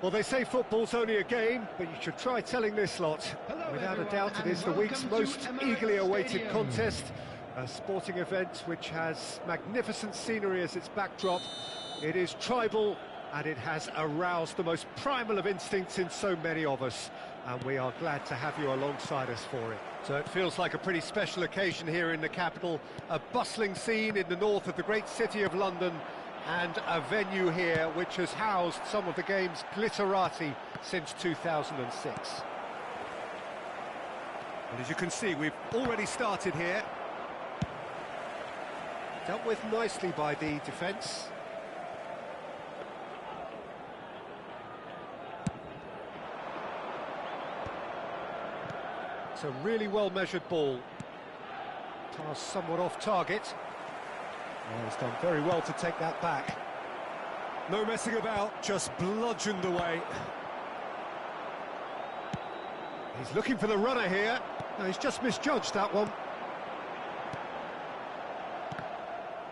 Well, they say football's only a game, but you should try telling this lot. Without a doubt, it is the week's most eagerly awaited contest. A sporting event which has magnificent scenery as its backdrop. It is tribal, and it has aroused the most primal of instincts in so many of us. And we are glad to have you alongside us for it. So it feels like a pretty special occasion here in the capital. A bustling scene in the north of the great city of London, and a venue here which has housed some of the game's glitterati since 2006. And as you can see, we've already started here. Dealt with nicely by the defence. It's a really well-measured ball. Pass somewhat off target. Oh, he's done very well to take that back. No messing about, just bludgeoned away. He's looking for the runner here. No, he's just misjudged that one.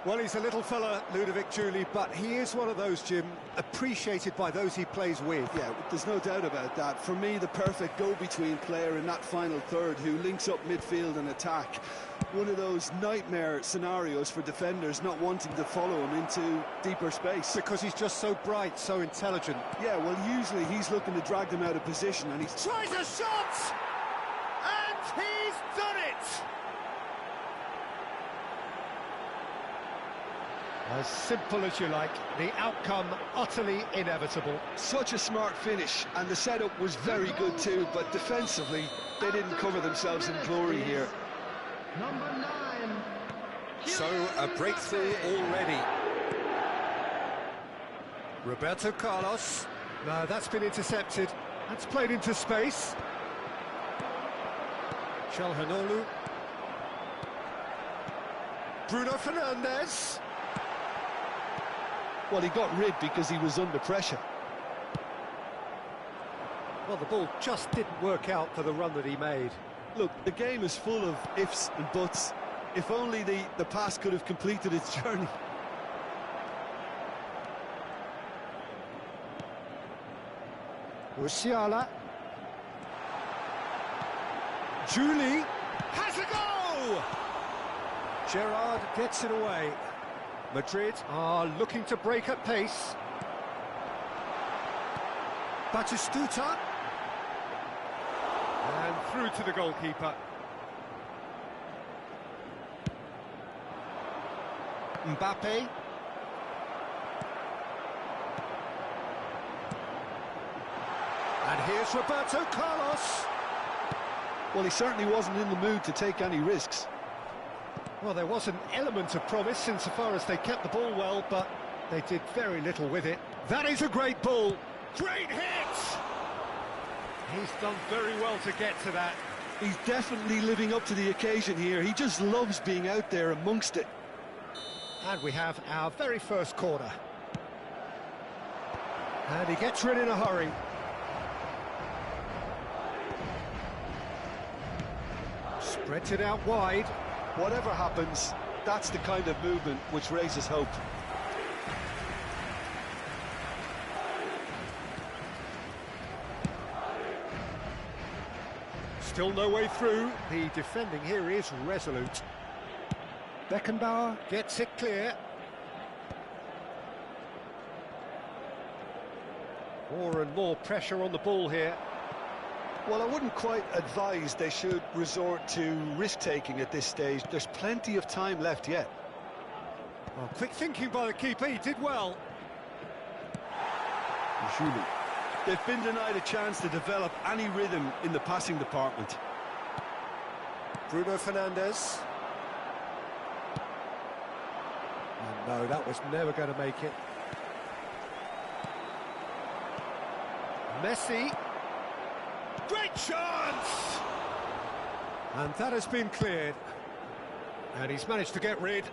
Well, he's a little fella, Ludovic Giuly, but he is one of those, Jim, appreciated by those he plays with. Yeah, there's no doubt about that. For me, the perfect go-between player in that final third who links up midfield and attack. One of those nightmare scenarios for defenders not wanting to follow him into deeper space. Because he's just so bright, so intelligent. Yeah, well, usually he's looking to drag them out of position, and he's... Tries a shot! And he's done it! As simple as you like, the outcome utterly inevitable. Such a smart finish, and the setup was very good too, but defensively, they didn't cover themselves in glory here. Number 9. So, a breakthrough already. Roberto Carlos. No, that's been intercepted. That's played into space. Çalhanoğlu. Bruno Fernandes. Well, he got rid because he was under pressure. Well, the ball just didn't work out for the run that he made. Look, the game is full of ifs and buts. If only the pass could have completed its journey. Musiala. Giuly has a go! Gerrard gets it away. Madrid are looking to break at pace. Batistuta. And through to the goalkeeper. Mbappe. And here's Roberto Carlos. Well, he certainly wasn't in the mood to take any risks. Well, there was an element of promise insofar as they kept the ball well, but they did very little with it. That is a great ball. Great hit! He's done very well to get to that. He's definitely living up to the occasion here. He just loves being out there amongst it. And we have our very first corner. And he gets rid in a hurry. Spreads it out wide. Whatever happens, that's the kind of movement which raises hope. Still no way through. The defending here is resolute. Beckenbauer gets it clear. More and more pressure on the ball here. Well, I wouldn't quite advise they should resort to risk-taking at this stage. There's plenty of time left yet. Well, quick thinking by the keeper, he did well. Giuly. They've been denied a chance to develop any rhythm in the passing department. Bruno Fernandes. Oh, no, that was never going to make it. Messi. Great chance! And that has been cleared. And he's managed to get rid.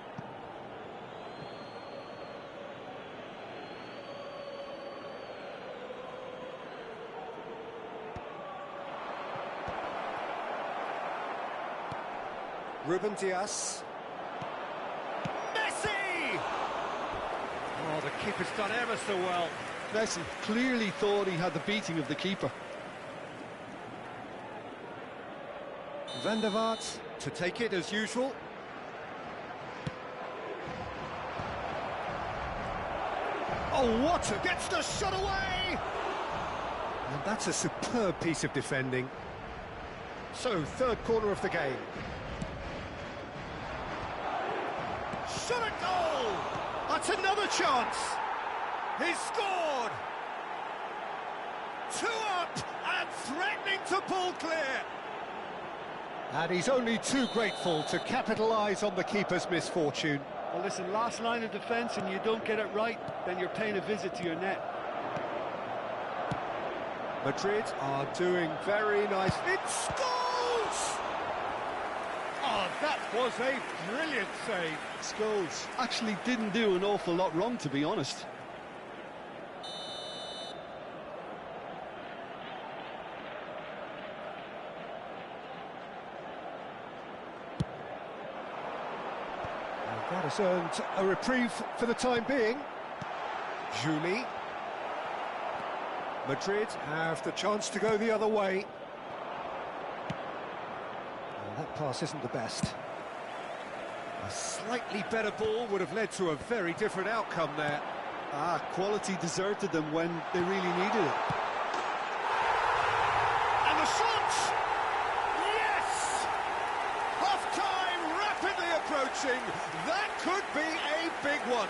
Ruben Dias. Messi! Oh, the Keeper's done ever so well. Messi clearly thought he had the beating of the keeper. Van der Vaart to take it as usual. Oh, what gets the shot away! And that's a superb piece of defending. So, third corner of the game. Shot at goal! That's another chance! He's scored! 2 up and threatening to pull clear! And he's only too grateful to capitalise on the keeper's misfortune. Well, listen, last line of defence and you don't get it right, then you're paying a visit to your net. Madrid are doing very nice. It scores! Oh, that was a brilliant save. Scholes actually didn't do an awful lot wrong, to be honest. That has earned a reprieve for the time being. Julie. Madrid have the chance to go the other way. And that pass isn't the best. A slightly better ball would have led to a very different outcome there. Quality deserted them when they really needed it. And the shot! Yes! Half-time rapidly approaching. That could be a big one.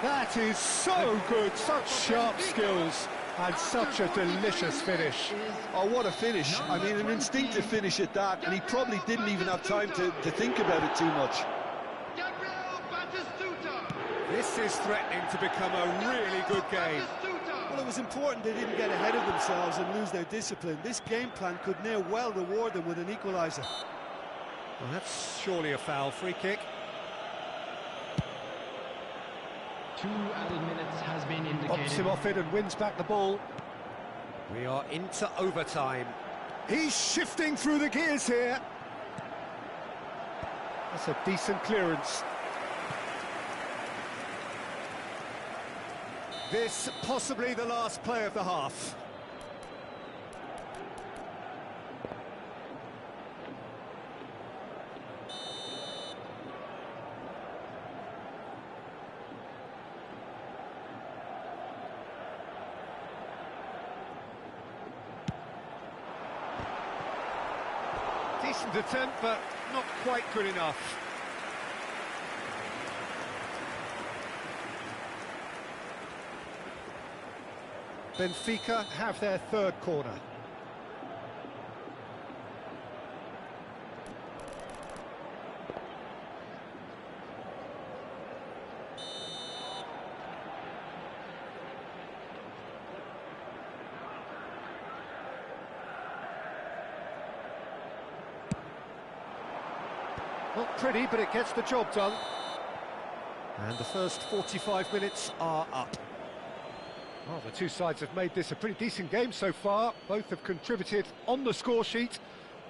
That is so good, such sharp skills, and such a delicious finish. Oh, what a finish. I mean, an instinctive finish at that, and he probably didn't even have time to think about it too much. This is threatening to become a really good game. Well, it was important they didn't get ahead of themselves and lose their discipline. This game plan could now well reward them with an equaliser. Well, that's surely a foul. Free kick. 2 added minutes has been indicated. Pops him off it and wins back the ball. We are into overtime. He's shifting through the gears here. That's a decent clearance. This possibly the last play of the half. Decent attempt, but not quite good enough. Benfica have their third corner. Not pretty, but it gets the job done. And the first 45 minutes are up. Well, the two sides have made this a pretty decent game so far. Both have contributed on the score sheet.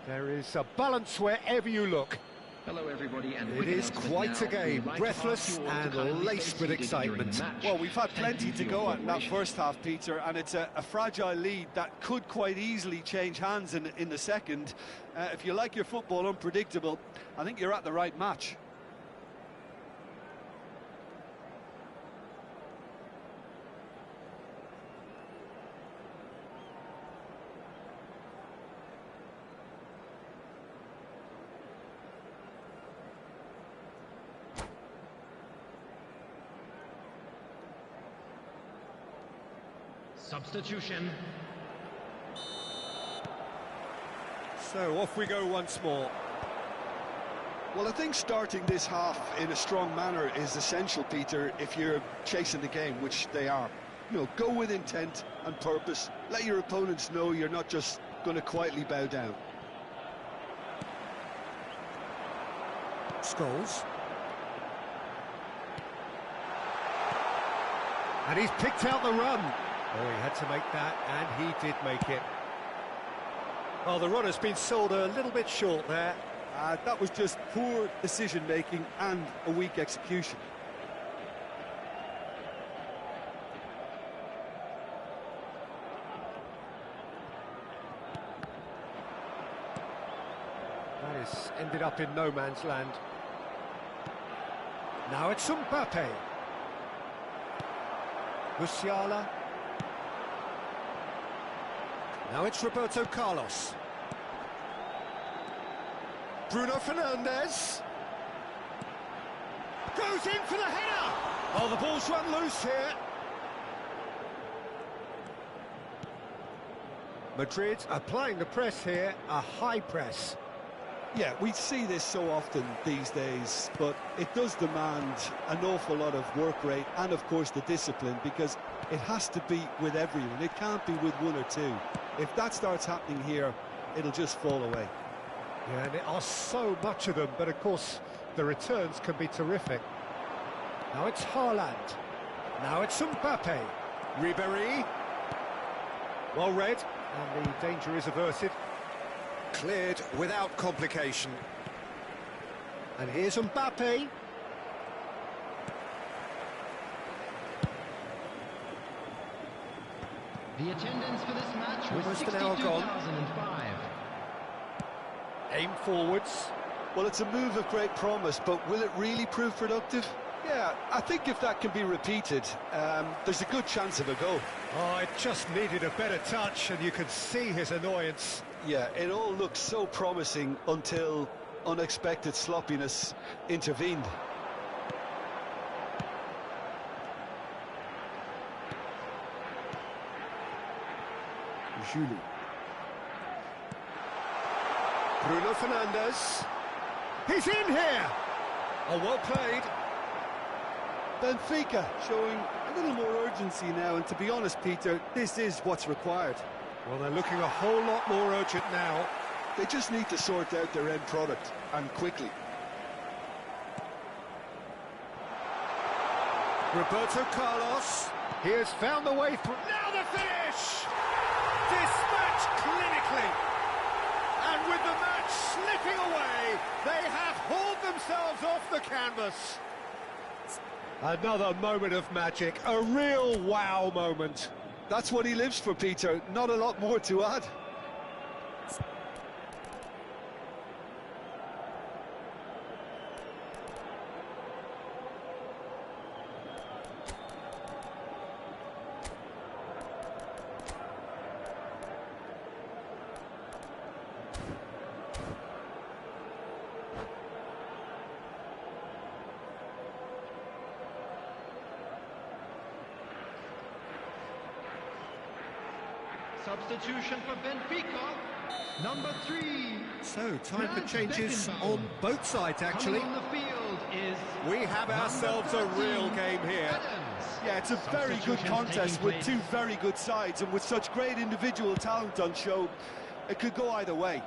There is a balance wherever you look. Hello everybody, and it is quite a game, breathless and laced with excitement. Well, we've had plenty to go at in that first half, Peter, and it's a fragile lead that could quite easily change hands in the second. If you like your football unpredictable, I think you're at the right match. Substitution. So off we go once more. Well, I think starting this half in a strong manner is essential, Peter, if you're chasing the game, which they are. You know, go with intent and purpose. Let your opponents know you're not just going to quietly bow down. Scholes. And he's picked out the run. Oh, he had to make that, and he did make it. Well, the run has been sold a little bit short there. That was just poor decision-making and a weak execution. ended up in no man's land. Now it's Mbappe. Musiala. Now it's Roberto Carlos. Bruno Fernandes. Goes in for the header! Oh, the ball's run loose here. Madrid applying the press here, a high press. Yeah, we see this so often these days, but it does demand an awful lot of work rate and, of course, the discipline, because it has to be with everyone. It can't be with one or two. If that starts happening here, it'll just fall away. Yeah, and there are so much of them, but of course the returns can be terrific. Now it's Haaland. Now it's Mbappe. Ribéry. Well read, and the danger is averted. Cleared without complication. And here's Mbappe. The attendance for this match was Almost an hour gone. 62,005. Aim forwards. Well, it's a move of great promise, but will it really prove productive? Yeah, I think if that can be repeated, there's a good chance of a goal. Oh, it just needed a better touch, and you could see his annoyance. Yeah, it all looked so promising until unexpected sloppiness intervened. Julie. Bruno Fernandes. He's in here! Oh, well played. Benfica showing a little more urgency now, and to be honest, Peter, this is what's required. Well, they're looking a whole lot more urgent now. They just need to sort out their end product, and quickly. Roberto Carlos. He has found the way through. Now the finish! Dispatched clinically. And with the match slipping away, they have hauled themselves off the canvas. Another moment of magic, a real wow moment. That's what he lives for, Peter. Not a lot more to add. Substitution for Benfica, number 3. So, time for changes on both sides, actually. Coming on the field is We have ourselves a real game here. Adams. Yeah, it's a very good Substitutions contest taking with place. two very good sides, and with such great individual talent on show, it could go either way.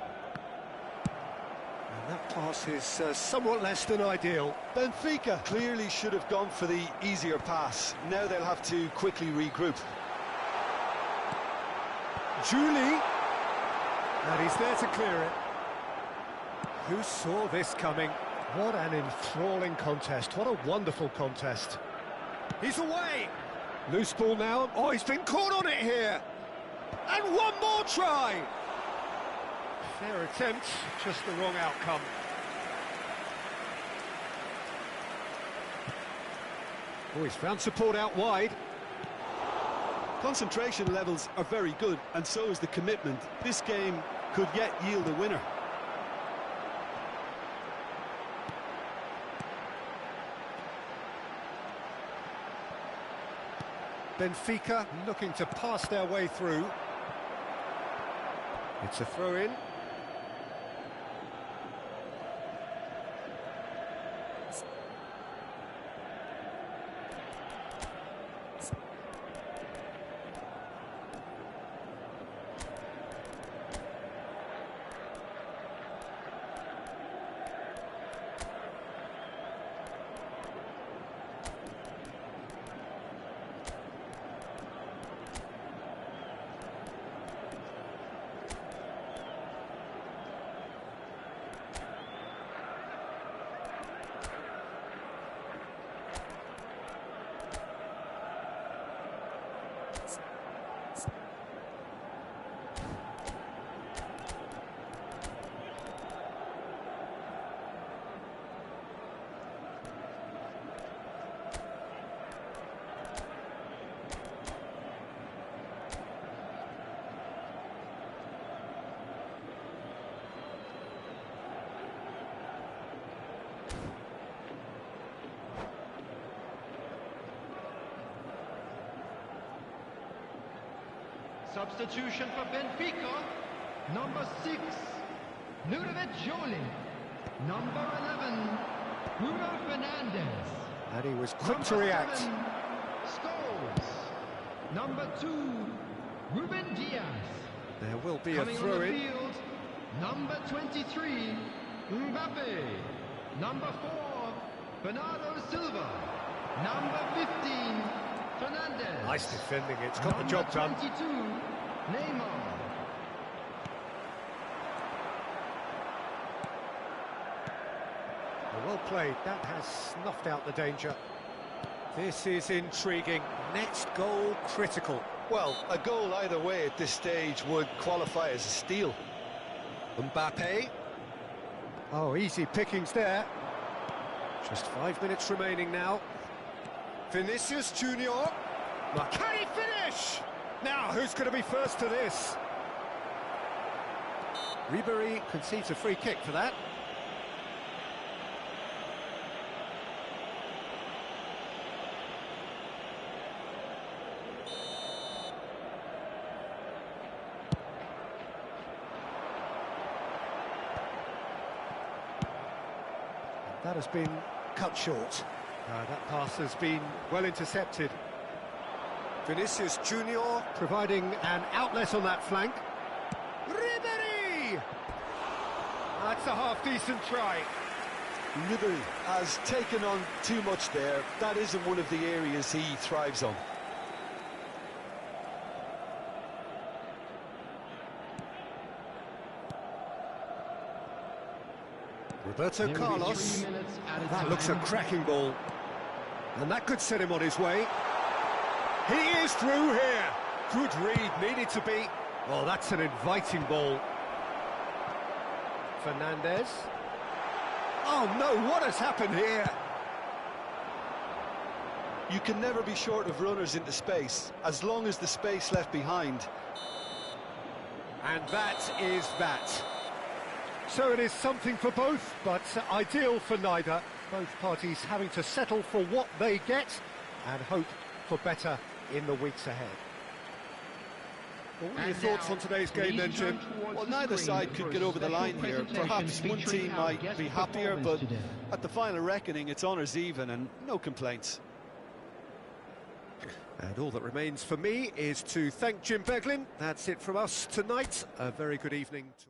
And that pass is somewhat less than ideal. Benfica clearly should have gone for the easier pass. Now they'll have to quickly regroup. Julie. And he's there to clear it. Who saw this coming? What an enthralling contest. What a wonderful contest. He's away. Loose ball now. Oh, he's been caught on it here. And one more try. Fair attempt, just the wrong outcome. Oh, he's found support out wide. Concentration levels are very good, and so is the commitment. This game could yet yield a winner. Benfica looking to pass their way through. It's a throw-in. Substitution for Benfica. Number 6, Ludovic Jolie. Number 11, Bruno Fernandes. And he was quick Number to react. 7, Scholes. Number 2, Ruben Diaz. There will be Coming a on the throw-in. field, number 23, Mbappe. Number 4, Bernardo Silva. Number 15, Fernandes. Nice defending, it's got the job done. Number 22, Neymar. Well played, that has snuffed out the danger. This is intriguing. Next goal critical. Well, a goal either way at this stage would qualify as a steal. Mbappe. Oh, easy pickings there. Just 5 minutes remaining now. Vinicius Junior. Can he finish? Now, who's going to be first to this? Ribéry concedes a free kick for that. That has been cut short. That pass has been well intercepted. Vinicius Junior providing an outlet on that flank. Ribéry! That's a half-decent try. Ribéry has taken on too much there. That isn't one of the areas he thrives on. Roberto There will be Carlos. 3 minutes at a That time. looks a cracking ball. And that could set him on his way. He is through here. Good read, needed to be. Oh, that's an inviting ball. Fernandes. Oh no, what has happened here? You can never be short of runners into space, as long as the space left behind. And that is that. So it is something for both, but ideal for neither. Both parties having to settle for what they get and hope for better in the weeks ahead. What are your And thoughts now, on today's game please then, turn Jim? towards Well, the neither screen side for could a get over the special line here. presentation Perhaps one featuring team our might guest be happier, performance but today. at the final reckoning, it's honours even and no complaints. And all that remains for me is to thank Jim Beglin. That's it from us tonight. A very good evening to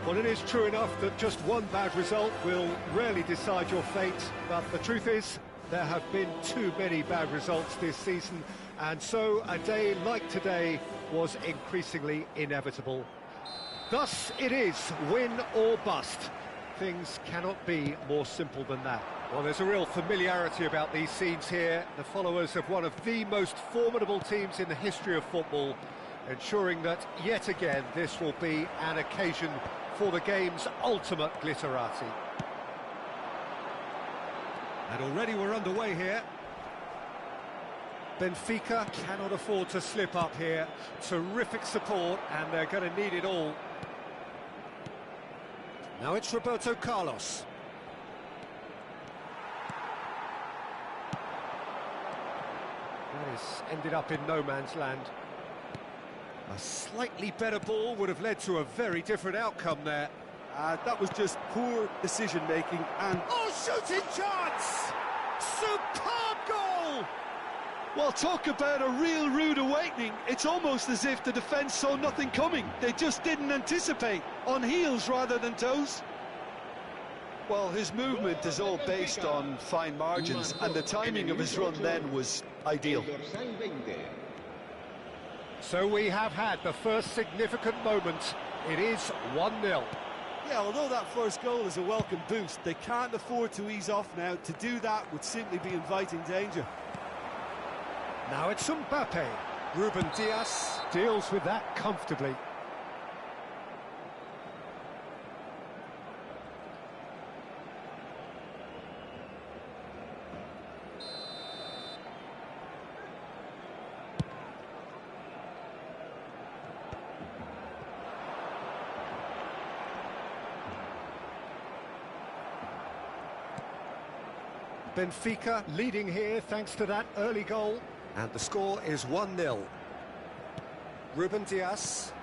Well, it is true enough that just one bad result will rarely decide your fate, but the truth is, there have been too many bad results this season, and so a day like today was increasingly inevitable. Thus it is, win or bust. Things cannot be more simple than that. Well, there's a real familiarity about these scenes here. The followers of one of the most formidable teams in the history of football, ensuring that, yet again, this will be an occasion for the game's ultimate glitterati. And already we're underway here. Benfica cannot afford to slip up here. Terrific support, and they're going to need it all. Now it's Roberto Carlos. That has ended up in no man's land. A slightly better ball would have led to a very different outcome there. That was just poor decision-making and... Oh, shooting chance! Superb goal! Well, talk about a real rude awakening. It's almost as if the defence saw nothing coming. They just didn't anticipate, on heels rather than toes. Well, his movement is all based on fine margins, and the timing of his run then was ideal. So we have had the first significant moment. It is 1-0. Yeah, although that first goal is a welcome boost, they can't afford to ease off now. To do that would simply be inviting danger. Now it's Mbappe. Ruben Dias deals with that comfortably. Benfica leading here thanks to that early goal. And the score is 1-0. Ruben Dias.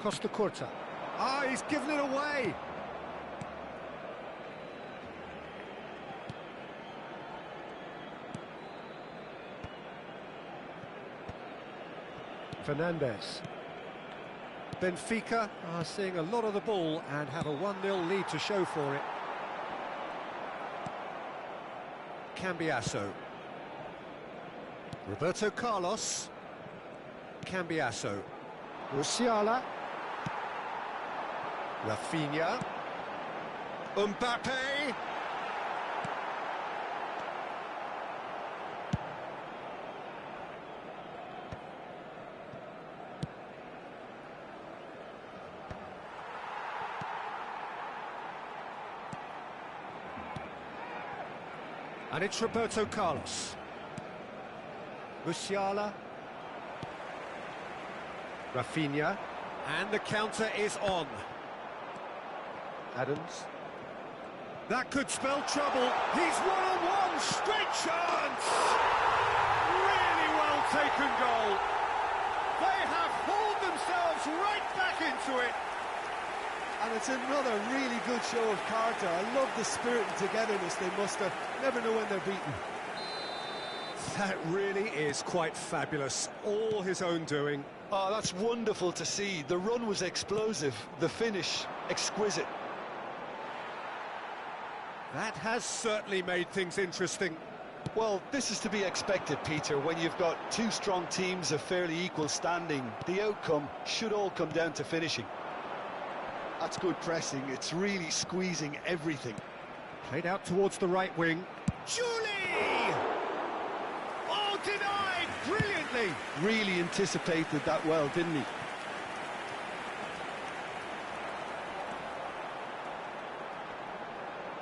Costa Curta. Ah, he's given it away. Fernandes. Benfica are seeing a lot of the ball and have a 1-0 lead to show for it. Cambiasso. Roberto Carlos. Cambiasso. Musiala. Rafinha. Mbappe. And it's Roberto Carlos. Musiala. Rafinha. And the counter is on. Adams. That could spell trouble. He's one-on-one. Straight chance! Really well taken goal. They have hauled themselves right back into it. And it's another really good show of character. I love the spirit and togetherness they muster. Never know when they're beaten. That really is quite fabulous. All his own doing. Oh, that's wonderful to see. The run was explosive. The finish, exquisite. That has certainly made things interesting. Well, this is to be expected, Peter. When you've got two strong teams of fairly equal standing, the outcome should all come down to finishing. That's good pressing. It's really squeezing everything. Played out towards the right wing. Julie! Oh, denied brilliantly! Really anticipated that well, didn't he?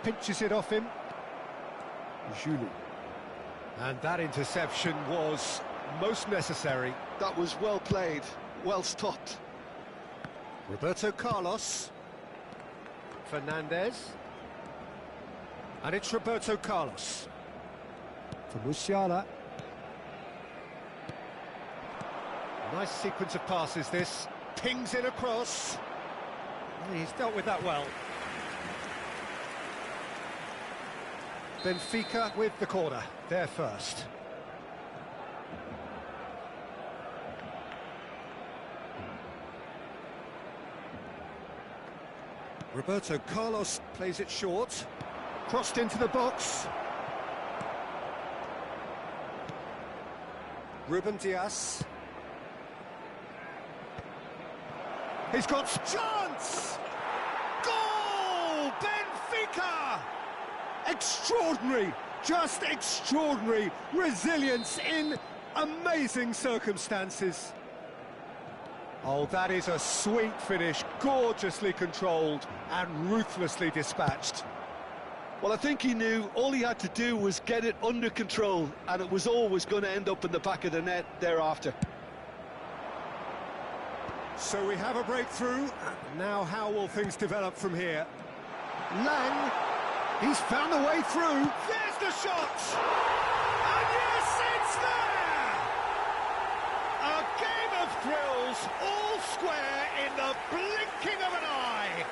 Pinches it off him. Julie. And that interception was most necessary. That was well played, well stopped. Roberto Carlos. Fernandes. And it's Roberto Carlos. For Musiala. Nice sequence of passes this. Pings it across. He's dealt with that well. Benfica with the corner. They're first. Roberto Carlos plays it short. Crossed into the box. Ruben Dias. He's got chance! Goal! Benfica! Extraordinary, just extraordinary resilience in amazing circumstances. Oh, that is a sweet finish, gorgeously controlled and ruthlessly dispatched. Well, I think he knew all he had to do was get it under control, and it was always going to end up in the back of the net thereafter. So we have a breakthrough. Now how will things develop from here? Lang, he's found a way through. There's the shot! And yes, it's there! A game of thrills, all square in the blinking of an eye.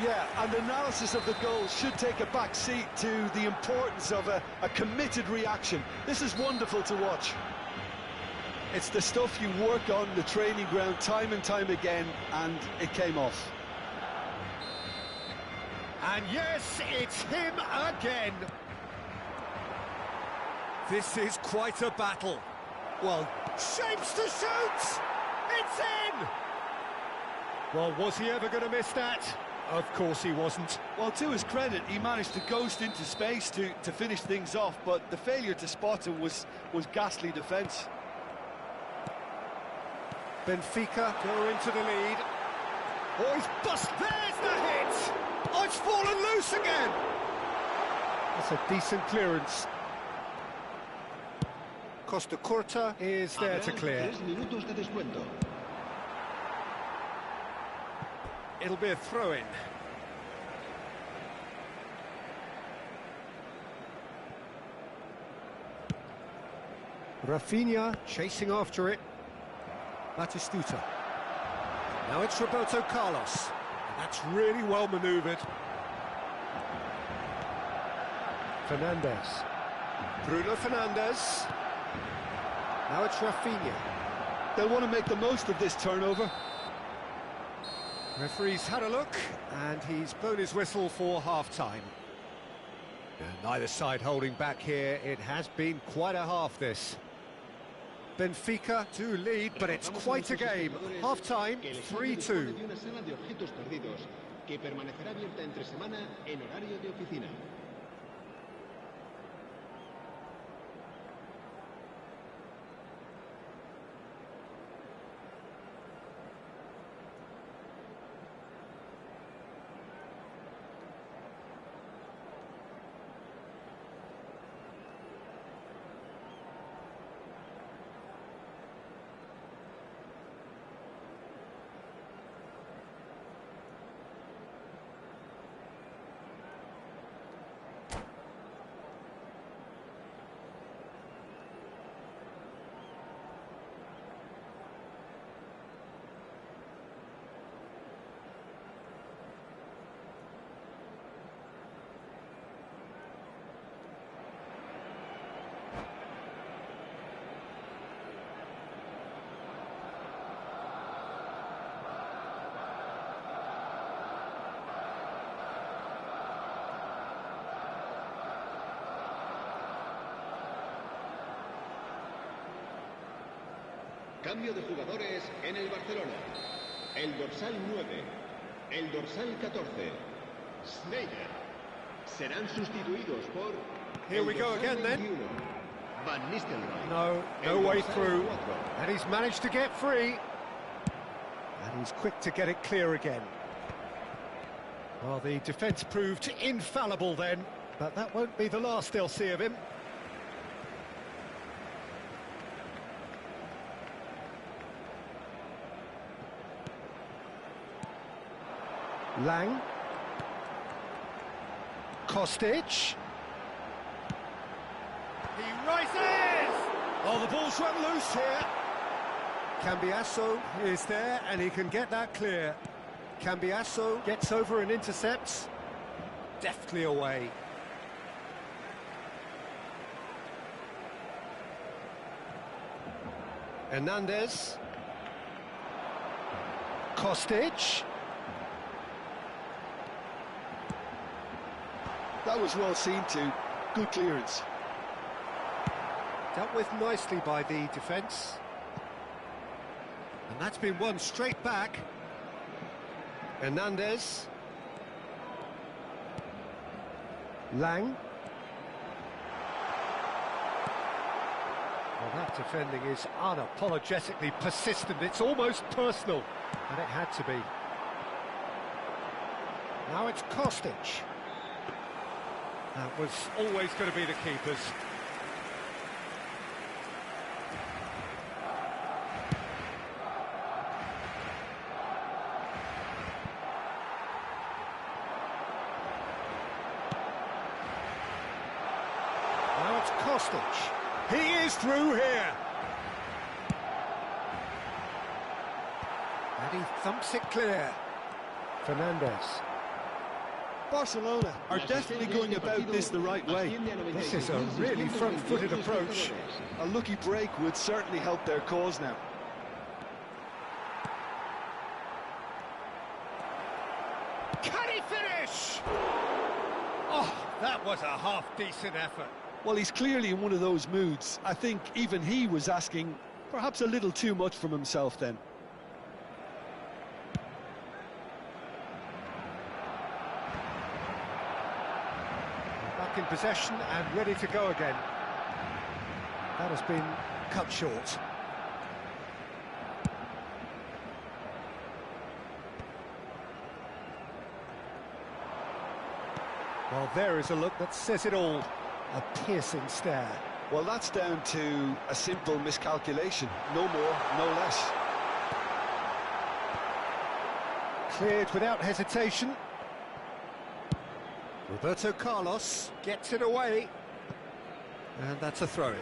Yeah, and analysis of the goal should take a back seat to the importance of a committed reaction. This is wonderful to watch. It's the stuff you work on the training ground time and time again, and it came off. And yes, it's him again. This is quite a battle. Well, shapes to shoot! It's in! Well, was he ever going to miss that? Of course he wasn't. Well, to his credit, he managed to ghost into space to finish things off, but the failure to spot him was ghastly defence. Benfica go into the lead. Oh, he's bust. There's the hit! Oh, it's fallen loose again! That's a decent clearance. Costa Curta is there to clear. It'll be a throw-in. Rafinha chasing after it. Batistuta. Now it's Roberto Carlos. That's really well manoeuvred. Fernandez. Bruno Fernandez. Now it's Rafinha. They'll want to make the most of this turnover. Referee's had a look, and he's blown his whistle for half-time. Neither side holding back here. It has been quite a half, this. Benfica do lead, but it's quite a game. Half-time, 3-2. Cambio de jugadores en el Barcelona. El dorsal 9, el dorsal 14, Sneijder. Serán sustituidos por... Here we go again then. Van Nistelrooy. No way through. And he's managed to get free. And he's quick to get it clear again. Well, the defence proved infallible then, but that won't be the last they'll see of him. Lang. Kostic. He rises! Oh, the ball's run loose here. Cambiasso is there, and he can get that clear. Cambiasso gets over and intercepts. Deftly away. Hernandez. That was well seen too. Good clearance. Dealt with nicely by the defence. And that's been won straight back. Hernandez. Lang. Well, that defending is unapologetically persistent. It's almost personal, and it had to be. Now it's Kostic. That was always going to be the keepers. Now it's Kostic. He is through here. And he thumps it clear. Fernandez. Barcelona are definitely going about this the right way. This is a really front-footed approach. A lucky break would certainly help their cause now. Can he finish? Oh, that was a half-decent effort. Well, he's clearly in one of those moods. I think even he was asking perhaps a little too much from himself then. Back in possession and ready to go again. That has been cut short. Well, there is a look that says it all. A piercing stare. Well, that's down to a simple miscalculation. No more, no less. Cleared without hesitation. Roberto Carlos gets it away. And that's a throw-in.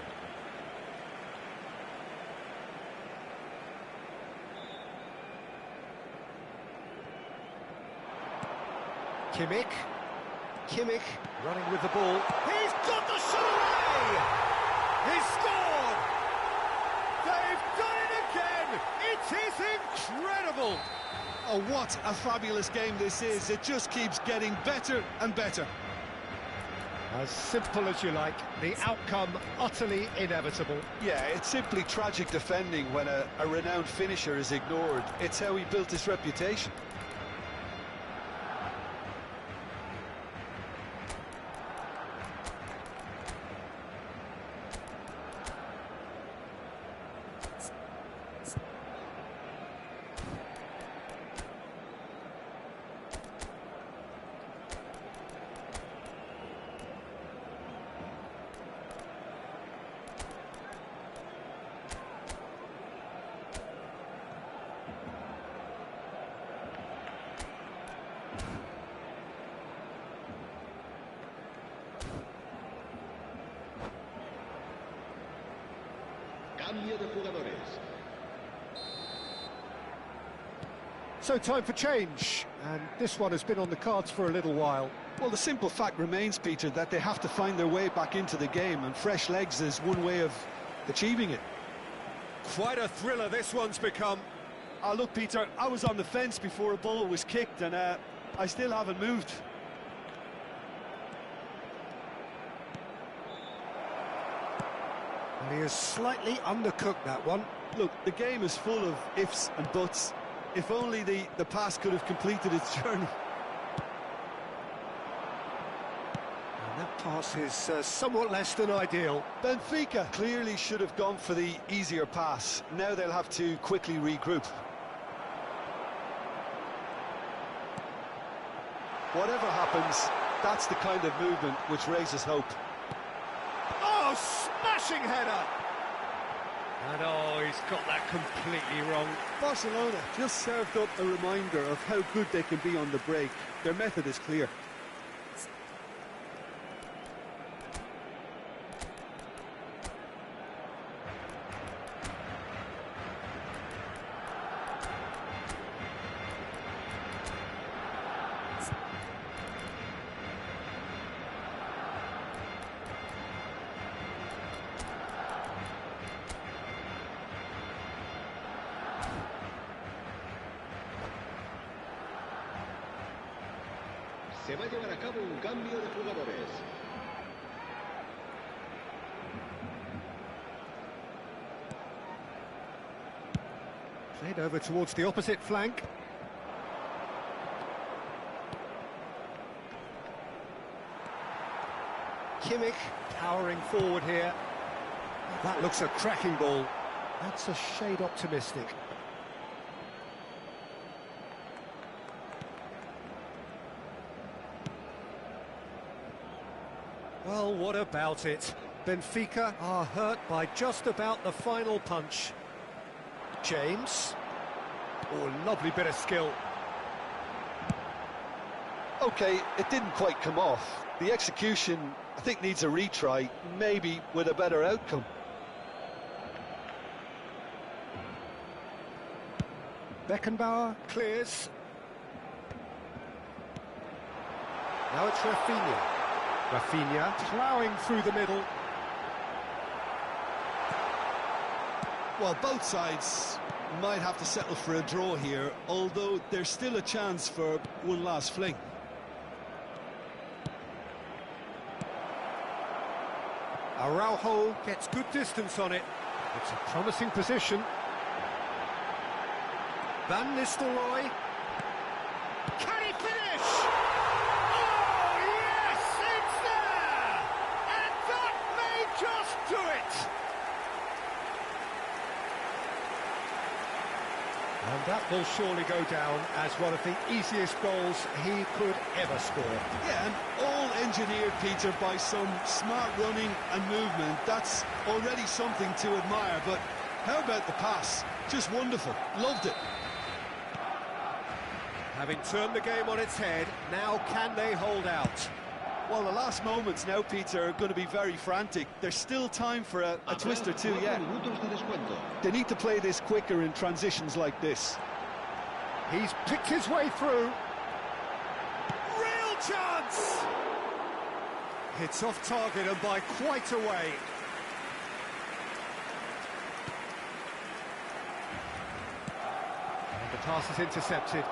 Kimmich running with the ball. He's got the shot away! He's scored! They've done it again! It is incredible! Oh, what a fabulous game this is. It just keeps getting better and better. As simple as you like, the outcome utterly inevitable. Yeah, it's simply tragic defending when a renowned finisher is ignored. It's how he built his reputation. Cambio de jugadores. So time for change, and this one has been on the cards for a little while. Well, the simple fact remains, Peter, that they have to find their way back into the game, and fresh legs is one way of achieving it. Quite a thriller this one's become. Look, Peter, I was on the fence before a ball was kicked, and I still haven't moved. And he has slightly undercooked that one. Look, the game is full of ifs and buts. If only the pass could have completed its journey. And that pass is somewhat less than ideal. Benfica clearly should have gone for the easier pass. Now they'll have to quickly regroup. Whatever happens, that's the kind of movement which raises hope. Oh, smashing header! And oh, he's got that completely wrong. Barcelona just served up a reminder of how good they can be on the break. Their method is clear. Se va a llevar a cabo un cambio de jugadores. Played over towards the opposite flank. Kimmich powering forward here. That looks a cracking ball. That's a shade optimistic. Well, what about it? Benfica are hurt by just about the final punch. James. Oh, lovely bit of skill. OK, it didn't quite come off. The execution, I think, needs a retry, maybe with a better outcome. Beckenbauer clears. Now it's Rafinha. Rafinha ploughing through the middle. Well, both sides might have to settle for a draw here, although there's still a chance for one last fling. Araujo gets good distance on it. It's a promising position. Van Nistelrooy. Can he finish? Oh, yes, it's there! And that may just do it! And that will surely go down as one of the easiest goals he could ever score. Yeah, and all engineered, Peter, by some smart running and movement. That's already something to admire, but how about the pass? Just wonderful. Loved it. Having turned the game on its head, now can they hold out? Well, the last moments now, Peter, are going to be very frantic. There's still time for a twist or two yet. They need to play this quicker in transitions like this. He's picked his way through. Real chance! It's off target and by quite a way. And the pass is intercepted.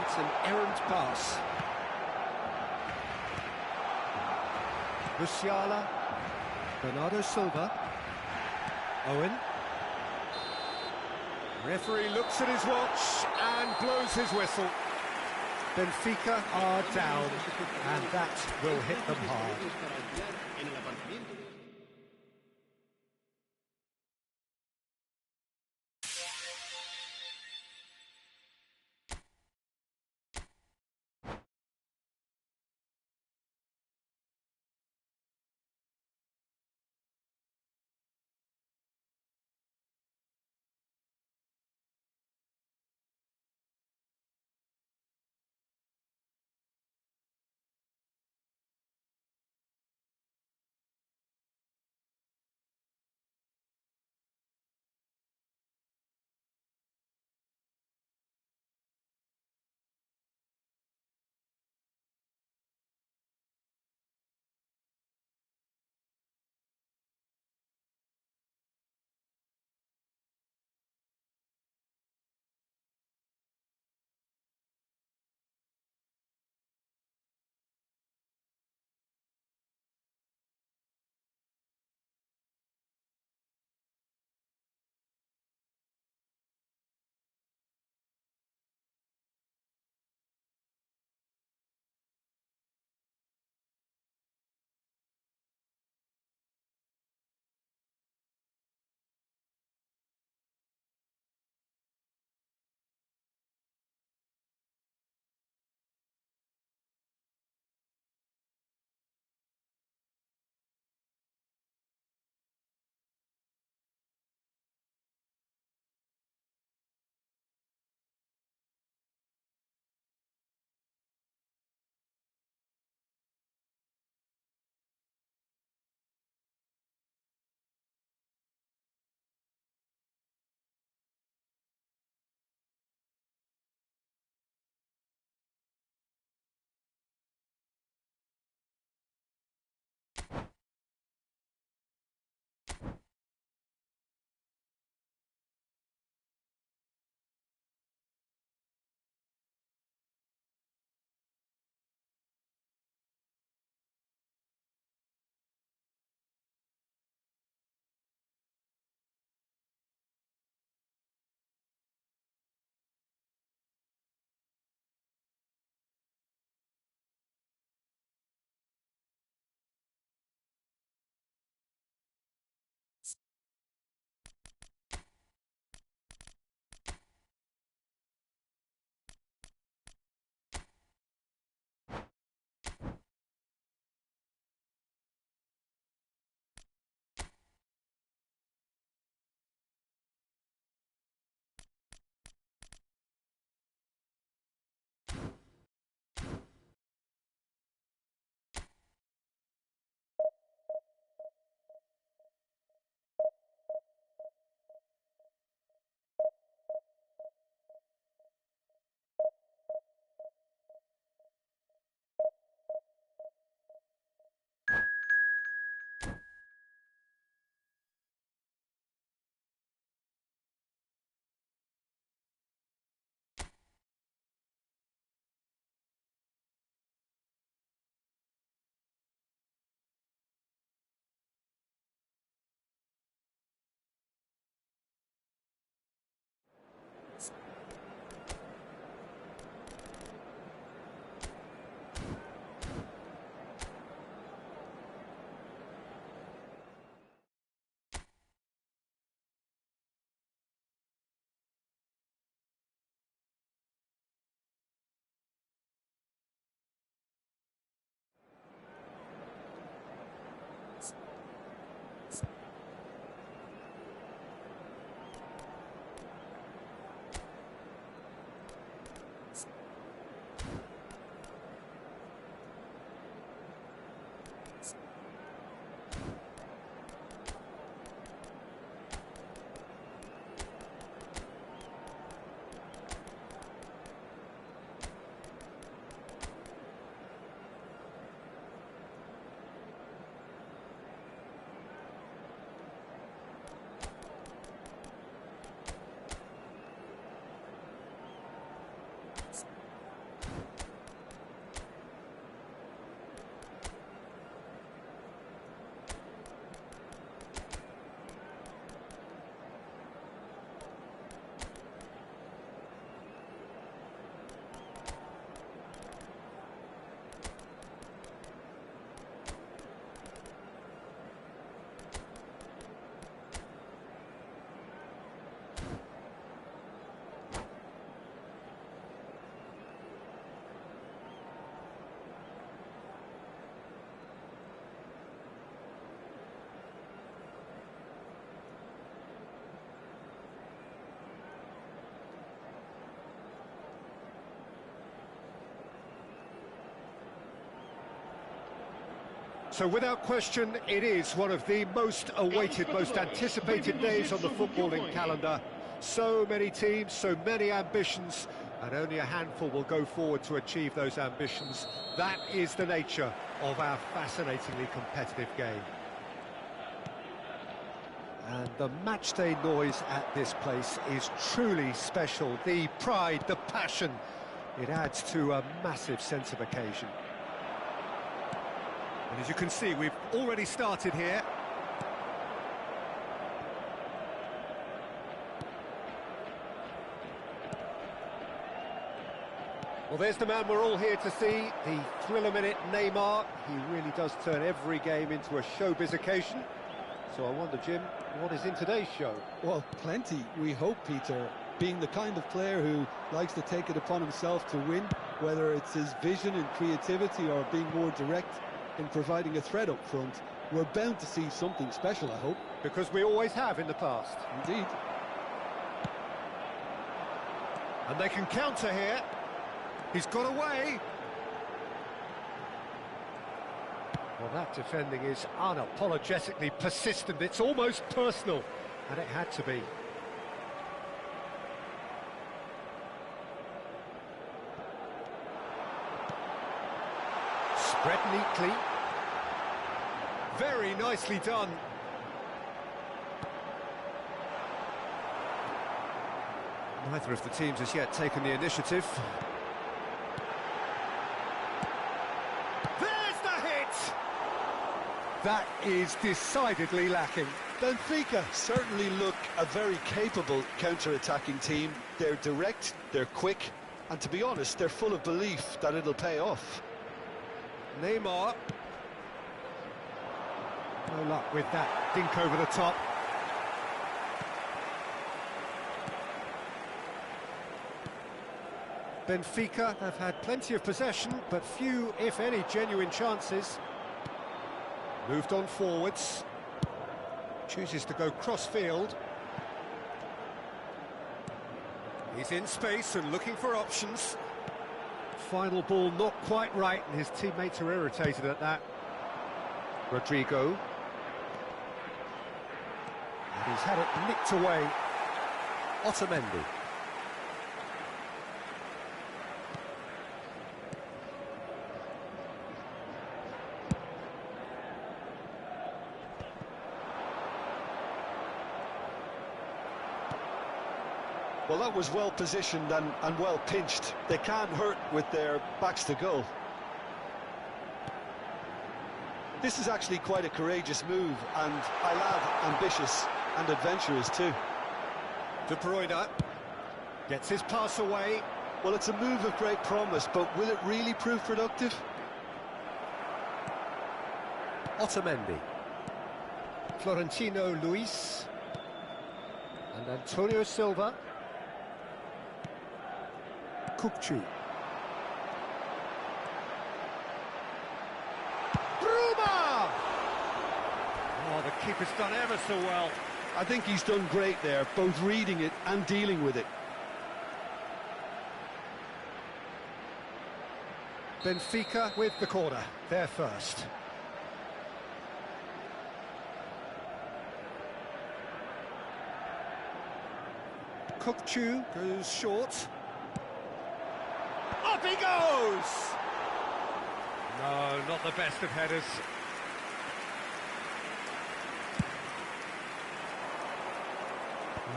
It's an errant pass. Musiala. Bernardo Silva. Owen. Referee looks at his watch and blows his whistle. Benfica are down, and that will hit them hard. So without question, it is one of the most awaited, most anticipated days on the footballing calendar. So many teams, so many ambitions, and only a handful will go forward to achieve those ambitions. That is the nature of our fascinatingly competitive game. And the matchday noise at this place is truly special. The pride, the passion, it adds to a massive sense of occasion. And as you can see, we've already started here. Well, there's the man we're all here to see, the thriller-minute Neymar. He really does turn every game into a showbiz occasion. So I wonder, Jim, what is in today's show? Well, plenty, we hope, Peter. Being the kind of player who likes to take it upon himself to win, whether it's his vision and creativity or being more direct in providing a threat up front, we're bound to see something special, I hope. Because we always have in the past. Indeed. And they can counter here. He's got away. Well, that defending is unapologetically persistent. It's almost personal, and it had to be. Spread neatly. Very nicely done. Neither of the teams has yet taken the initiative. There's the hit! That is decidedly lacking. Benfica certainly look a very capable counter-attacking team. They're direct, they're quick, and to be honest, they're full of belief that it'll pay off. Neymar. No luck with that dink over the top. Benfica have had plenty of possession, but few, if any, genuine chances. Moved on forwards. Chooses to go cross-field. He's in space and looking for options. Final ball not quite right, and his teammates are irritated at that. Rodrigo. And he's had it nicked away. Otamendi. Well, that was well positioned and well pinched. They can't hurt with their backs to goal. This is actually quite a courageous move, and I love ambitious and adventurous too. De Bruyne gets his pass away. Well, it's a move of great promise, but will it really prove productive? Otamendi. Florentino Luis. And Antonio Silva. Kukçu. Bruma! Oh, the keeper's done ever so well. I think he's done great there, both reading it and dealing with it. Benfica with the corner, they're first. Kukçu goes short. Up he goes! No, not the best of headers.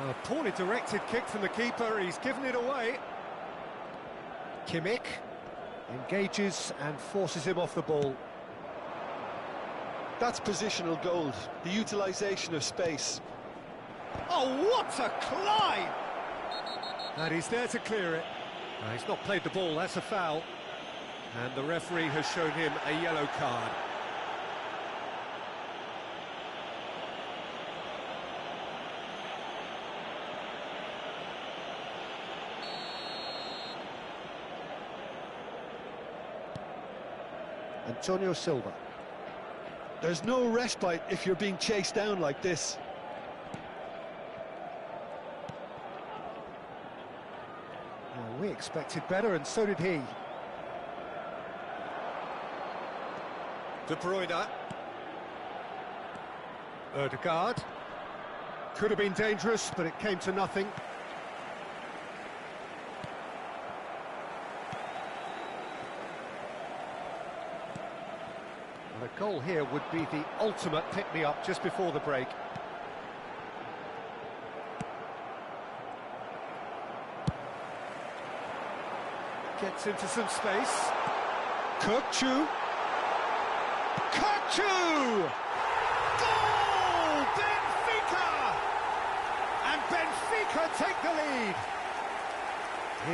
A poorly directed kick from the keeper, he's given it away. Kimmich engages and forces him off the ball. That's positional gold, the utilisation of space. Oh, what a climb! And he's there to clear it. He's not played the ball, that's a foul. And the referee has shown him a yellow card. Antonio Silva. There's no respite if you're being chased down like this. Well, we expected better, and so did he. De Bruyne. Ødegaard. Could have been dangerous, but it came to nothing. And a goal here would be the ultimate pick-me-up just before the break. Gets into some space. Kirkchu. Kirkchu! Goal! Benfica! And Benfica take the lead.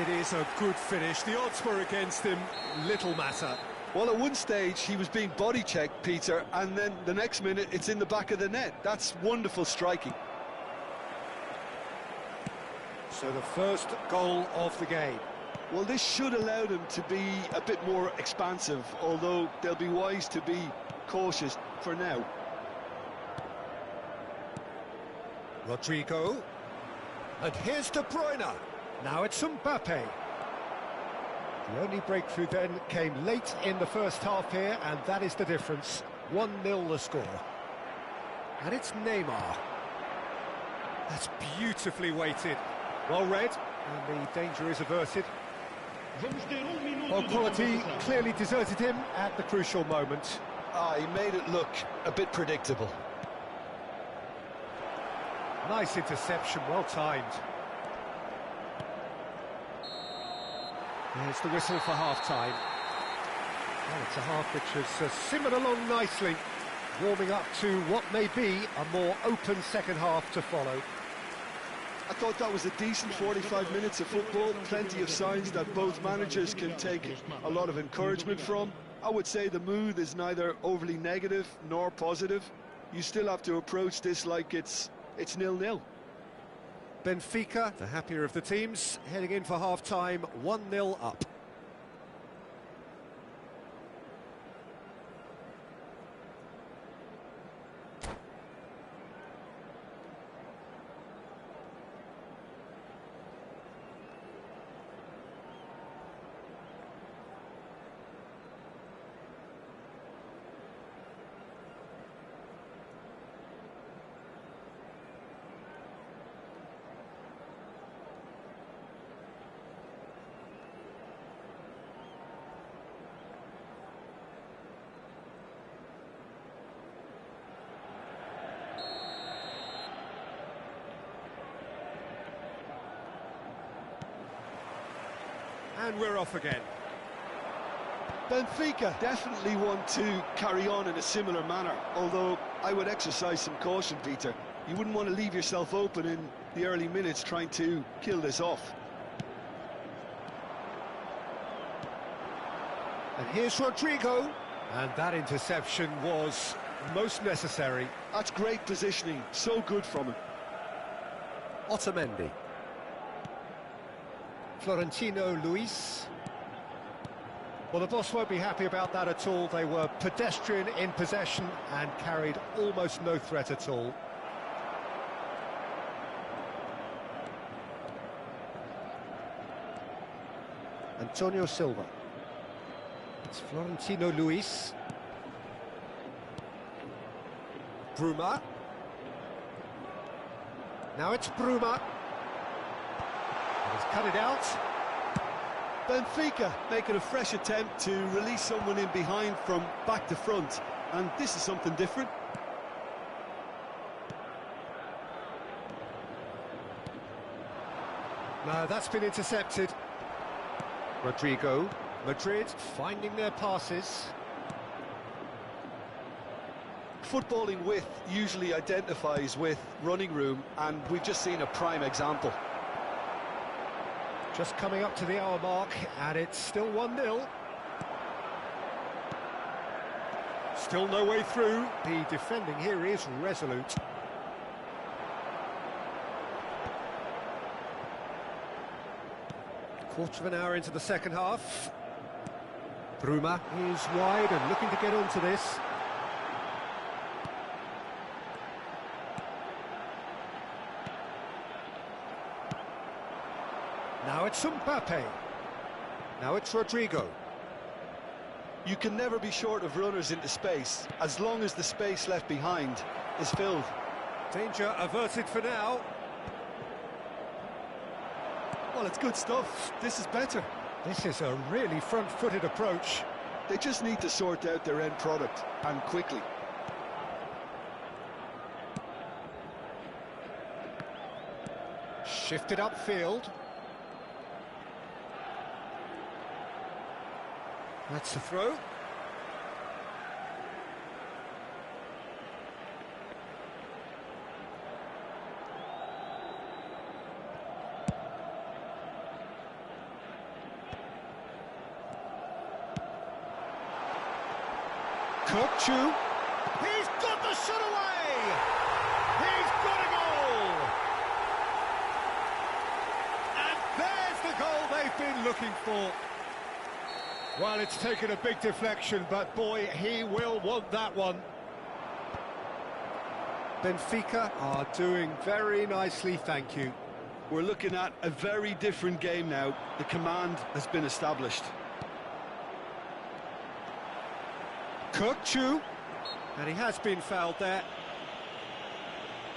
It is a good finish. The odds were against him. Little matter. Well, at one stage he was being body checked, Peter, and then the next minute it's in the back of the net. That's wonderful striking. So the first goal of the game. Well, this should allow them to be a bit more expansive, although they'll be wise to be cautious for now. Rodrigo. And here's De Bruyne. Now it's Mbappe. The only breakthrough then came late in the first half here, and that is the difference. 1-0 the score. And it's Neymar. That's beautifully weighted. Well read, and the danger is averted. Well, quality clearly deserted him at the crucial moment. He made it look a bit predictable. Nice interception, well timed. There's the whistle for half-time. Well, it's a half which has simmered along nicely, warming up to what may be a more open second half to follow. I thought that was a decent 45 minutes of football, plenty of signs that both managers can take a lot of encouragement from. I would say the mood is neither overly negative nor positive. You still have to approach this like it's 0-0. Benfica, the happier of the teams, heading in for half-time, 1-0 up. And we're off again. Benfica definitely want to carry on in a similar manner, although I would exercise some caution, Peter. You wouldn't want to leave yourself open in the early minutes trying to kill this off. And here's Rodrigo. And that interception was most necessary. That's great positioning, so good from him. Otamendi. Florentino Luis. Well, the boss won't be happy about that at all. They were pedestrian in possession and carried almost no threat at all. Antonio Silva. It's Florentino Luis. Bruma. Now it's Bruma. He's cut it out. Benfica making a fresh attempt to release someone in behind from back to front, and this is something different. No, that's been intercepted. Rodrigo. Madrid finding their passes. Footballing width usually identifies with running room, and we've just seen a prime example. Just coming up to the hour mark, and it's still 1-0. Still no way through. The defending here is resolute. Quarter of an hour into the second half. Bruma is wide and looking to get onto this. Now it's Mbappe. Now it's Rodrigo. You can never be short of runners into space, as long as the space left behind is filled. Danger averted for now. Well, it's good stuff. This is better. This is a really front-footed approach. They just need to sort out their end product, and quickly. Shifted upfield. That's a throw. Cook. He's got the shot away! He's got a goal! And there's the goal they've been looking for. Well, it's taken a big deflection, but boy, he will want that one. Benfica are doing very nicely, thank you. We're looking at a very different game now. The command has been established. Cook, and he has been fouled there.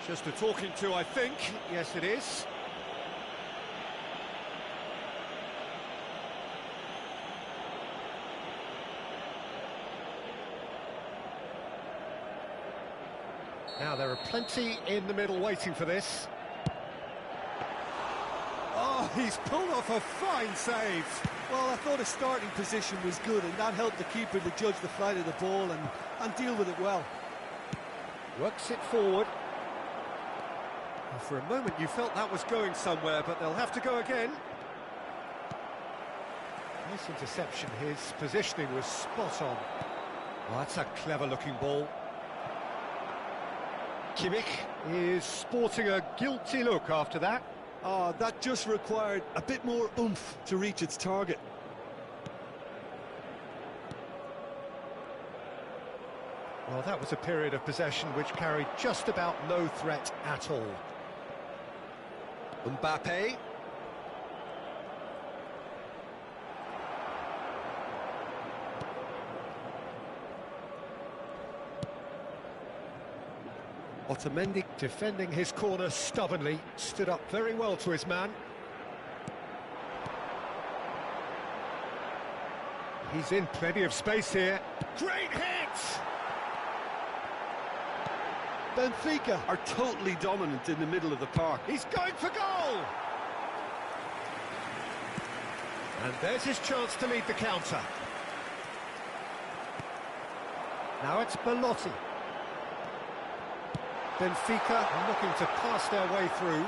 Just a talking to, I think. Yes, it is. Now, there are plenty in the middle waiting for this. Oh, he's pulled off a fine save. Well, I thought his starting position was good, and that helped the keeper to judge the flight of the ball and deal with it well. Works it forward. Well, for a moment you felt that was going somewhere, but they'll have to go again. Nice interception. His positioning was spot on. Well, that's a clever-looking ball. Kimmich is sporting a guilty look after that. Oh, that just required a bit more oomph to reach its target. Well, that was a period of possession which carried just about no threat at all. Mbappe. Otamendi defending his corner stubbornly, stood up very well to his man. He's in plenty of space here. Great hit! Benfica are totally dominant in the middle of the park. He's going for goal! And there's his chance to lead the counter. Now it's Belotti. Benfica are looking to pass their way through.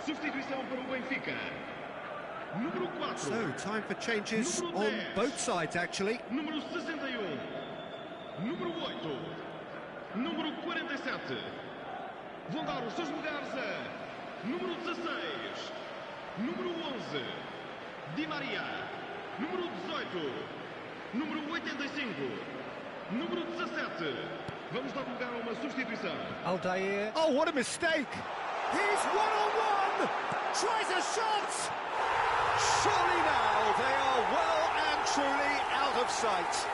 Substituição para o Benfica. Número 4. So, time for changes on both sides, actually. Número 61. Número 8. Número 47. Vão dar os seus lugares a número 16. Número 11. Di Maria. Número 18. Número 85. Número 17. Vamos dar lugar a uma substituição. Aldair. Oh, what a mistake! He's one-on-one! Tries a shot! Surely now they are well and truly out of sight.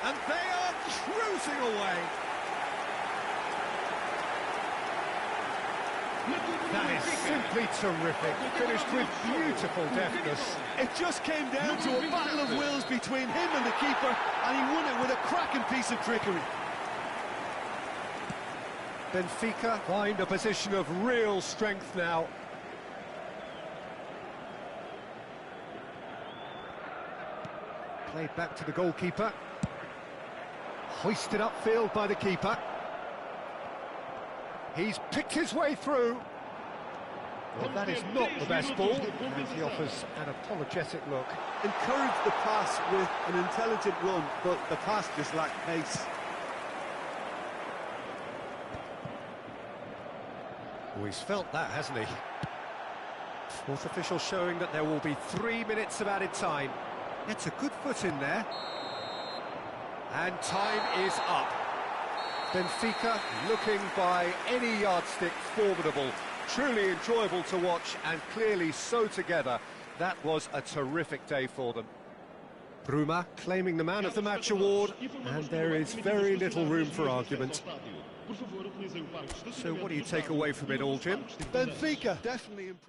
And they are cruising away. That is simply terrific. Finished with beautiful deftness. It just came down to a battle of wills between him and the keeper, and he won it with a cracking piece of trickery. Benfica find a position of real strength now. Played back to the goalkeeper. Hoisted upfield by the keeper. He's picked his way through. Well, that is not the best ball, and he offers an apologetic look. Encourage the pass with an intelligent run, but the pass just lacked pace. Oh, he's felt that, hasn't he? Fourth official showing that there will be 3 minutes of added time. It's a good foot in there. And time is up. Benfica looking by any yardstick formidable. Truly enjoyable to watch and clearly so together. That was a terrific day for them. Bruma claiming the Man of the Match award, and there is very little room for argument. So what do you take away from it all, Jim? Benfica definitely impressed.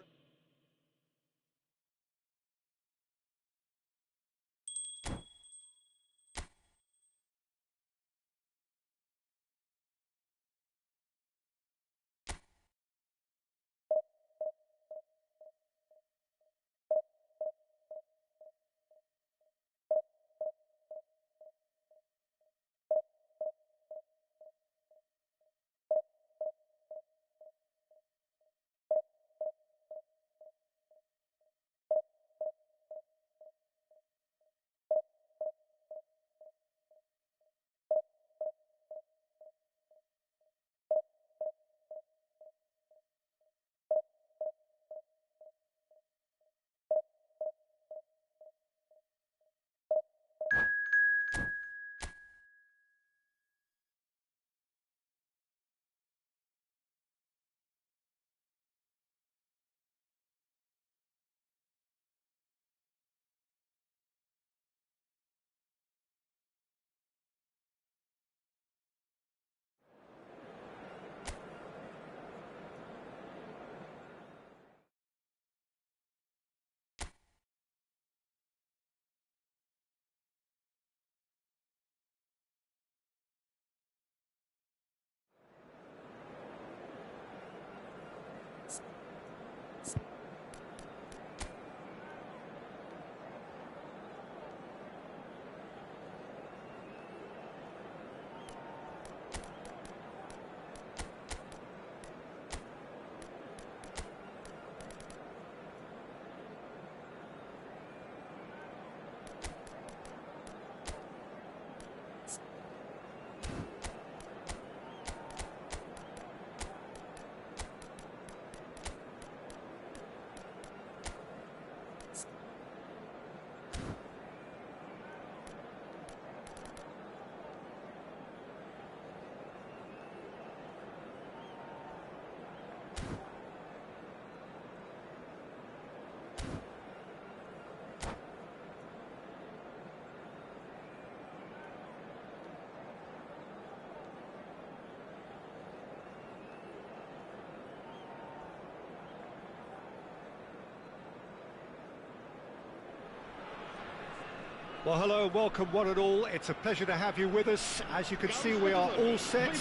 Well, hello, welcome one and all. It's a pleasure to have you with us. As you can see, we are all set.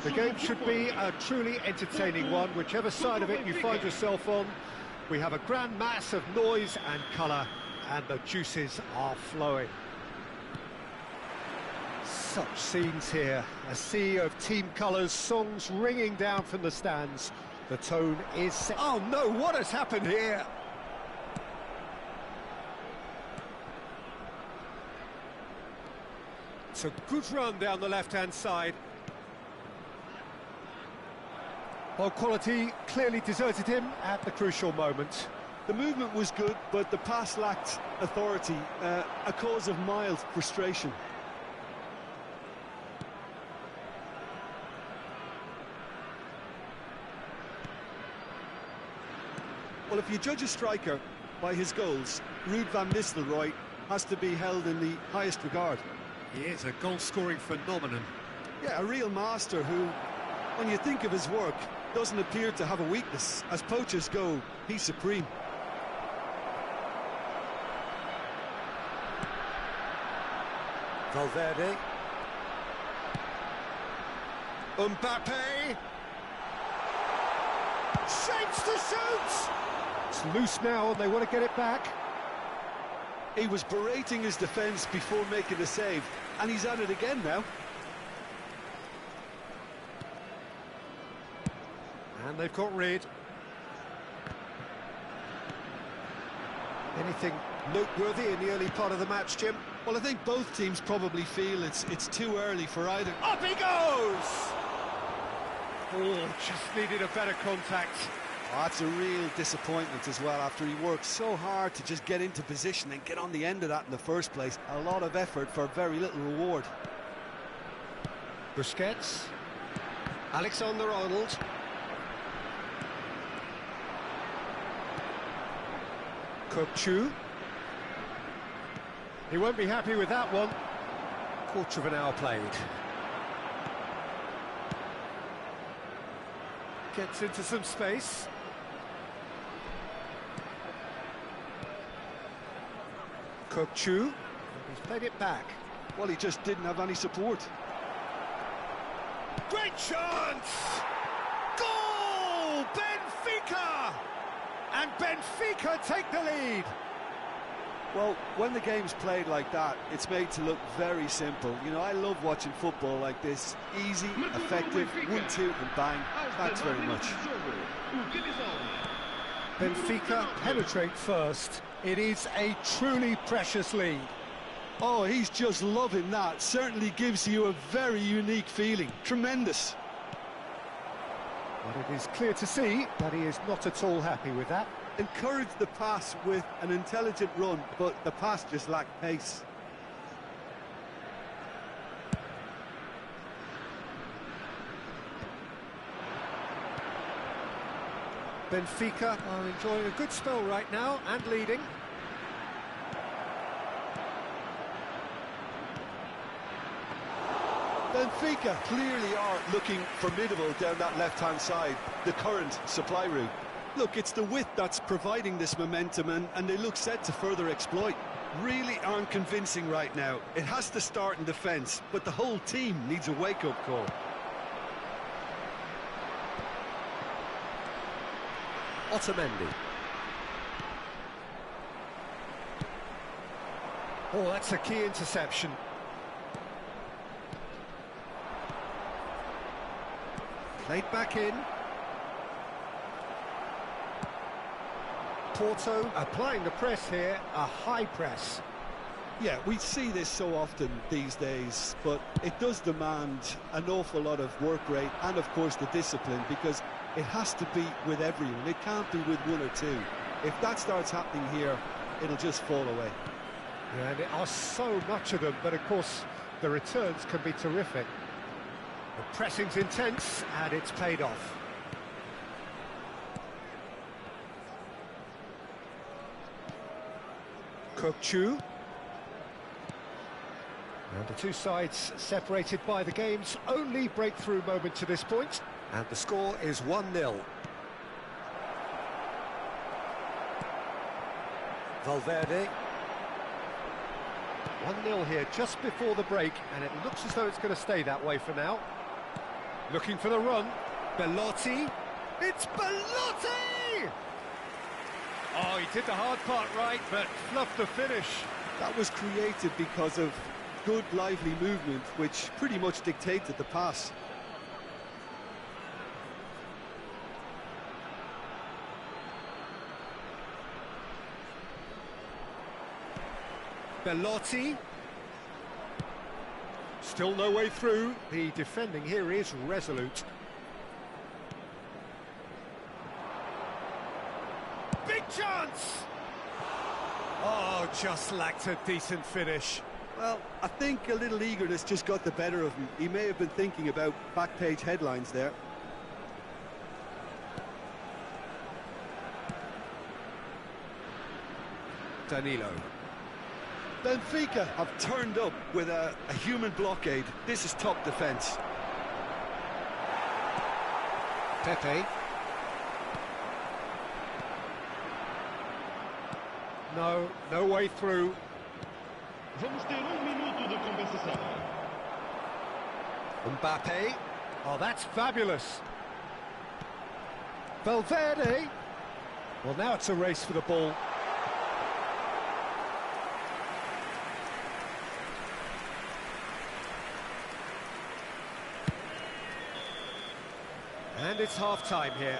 The game should be a truly entertaining one, whichever side of it you find yourself on. We have a grand mass of noise and colour, and the juices are flowing. Such scenes here, a sea of team colours, songs ringing down from the stands. The tone is set. Oh no, what has happened here? It's a good run down the left-hand side. Well, quality clearly deserted him at the crucial moment. The movement was good, but the pass lacked authority, a cause of mild frustration. Well, if you judge a striker by his goals, Ruud van Nistelrooy has to be held in the highest regard. He is a goal-scoring phenomenon. Yeah, a real master who, when you think of his work, doesn't appear to have a weakness. As poachers go, he's supreme. Valverde. Mbappe. Shapes to shoot! It's loose now and they want to get it back. He was berating his defence before making the save, and he's at it again now. And they've got rid. Anything noteworthy in the early part of the match, Jim? Well, I think both teams probably feel it's too early for either. Up he goes! Oh, just needed a better contact. Oh, that's a real disappointment as well, after he worked so hard to just get into position and get on the end of that in the first place. A lot of effort for very little reward. Busquets. Alexander-Arnold. Kökçü. He won't be happy with that one. Quarter of an hour played. Gets into some space. Kökçü. He's played it back. Well, he just didn't have any support. Great chance! Goal! Benfica! And Benfica take the lead. Well, when the game's played like that, it's made to look very simple. You know, I love watching football like this. Easy, effective, 1-2 and bang. Thanks very much. Benfica penetrate first. It is a truly precious lead. Oh, he's just loving that. Certainly gives you a very unique feeling. Tremendous. But it is clear to see that he is not at all happy with that. Encouraged the pass with an intelligent run, but the pass just lacked pace. Benfica are enjoying a good spell right now and leading. Benfica clearly are looking formidable down that left-hand side, the current supply route. Look, it's the width that's providing this momentum, and they look set to further exploit. Really aren't convincing right now. It has to start in defence, but the whole team needs a wake-up call. Otamendi. Oh, that's a key interception. Played back in. Porto applying the press here, a high press. Yeah, we see this so often these days, but it does demand an awful lot of work rate and, of course, the discipline, because it has to be with everyone. It can't be with one or two. If that starts happening here, it'll just fall away. Yeah, and there are so much of them, but of course the returns can be terrific. The pressing's intense, and it's paid off. Kökçü. And the two sides separated by the game's only breakthrough moment to this point. And the score is 1-0. Valverde. 1-0 here just before the break, and it looks as though it's going to stay that way for now. Looking for the run. Belotti. It's Belotti! Oh, he did the hard part right, but fluffed the finish. That was created because of good, lively movement, which pretty much dictated the pass. Belotti. Still no way through. The defending here is resolute. Big chance! Oh, just lacked a decent finish. Well, I think a little eagerness just got the better of him. He may have been thinking about back-page headlines there. Danilo. Benfica have turned up with a human blockade. This is top defence. Pepe. No way through. Vamos ter minuto de compensação. Mbappe. Oh, that's fabulous. Valverde. Well, now it's a race for the ball. And it's half-time here.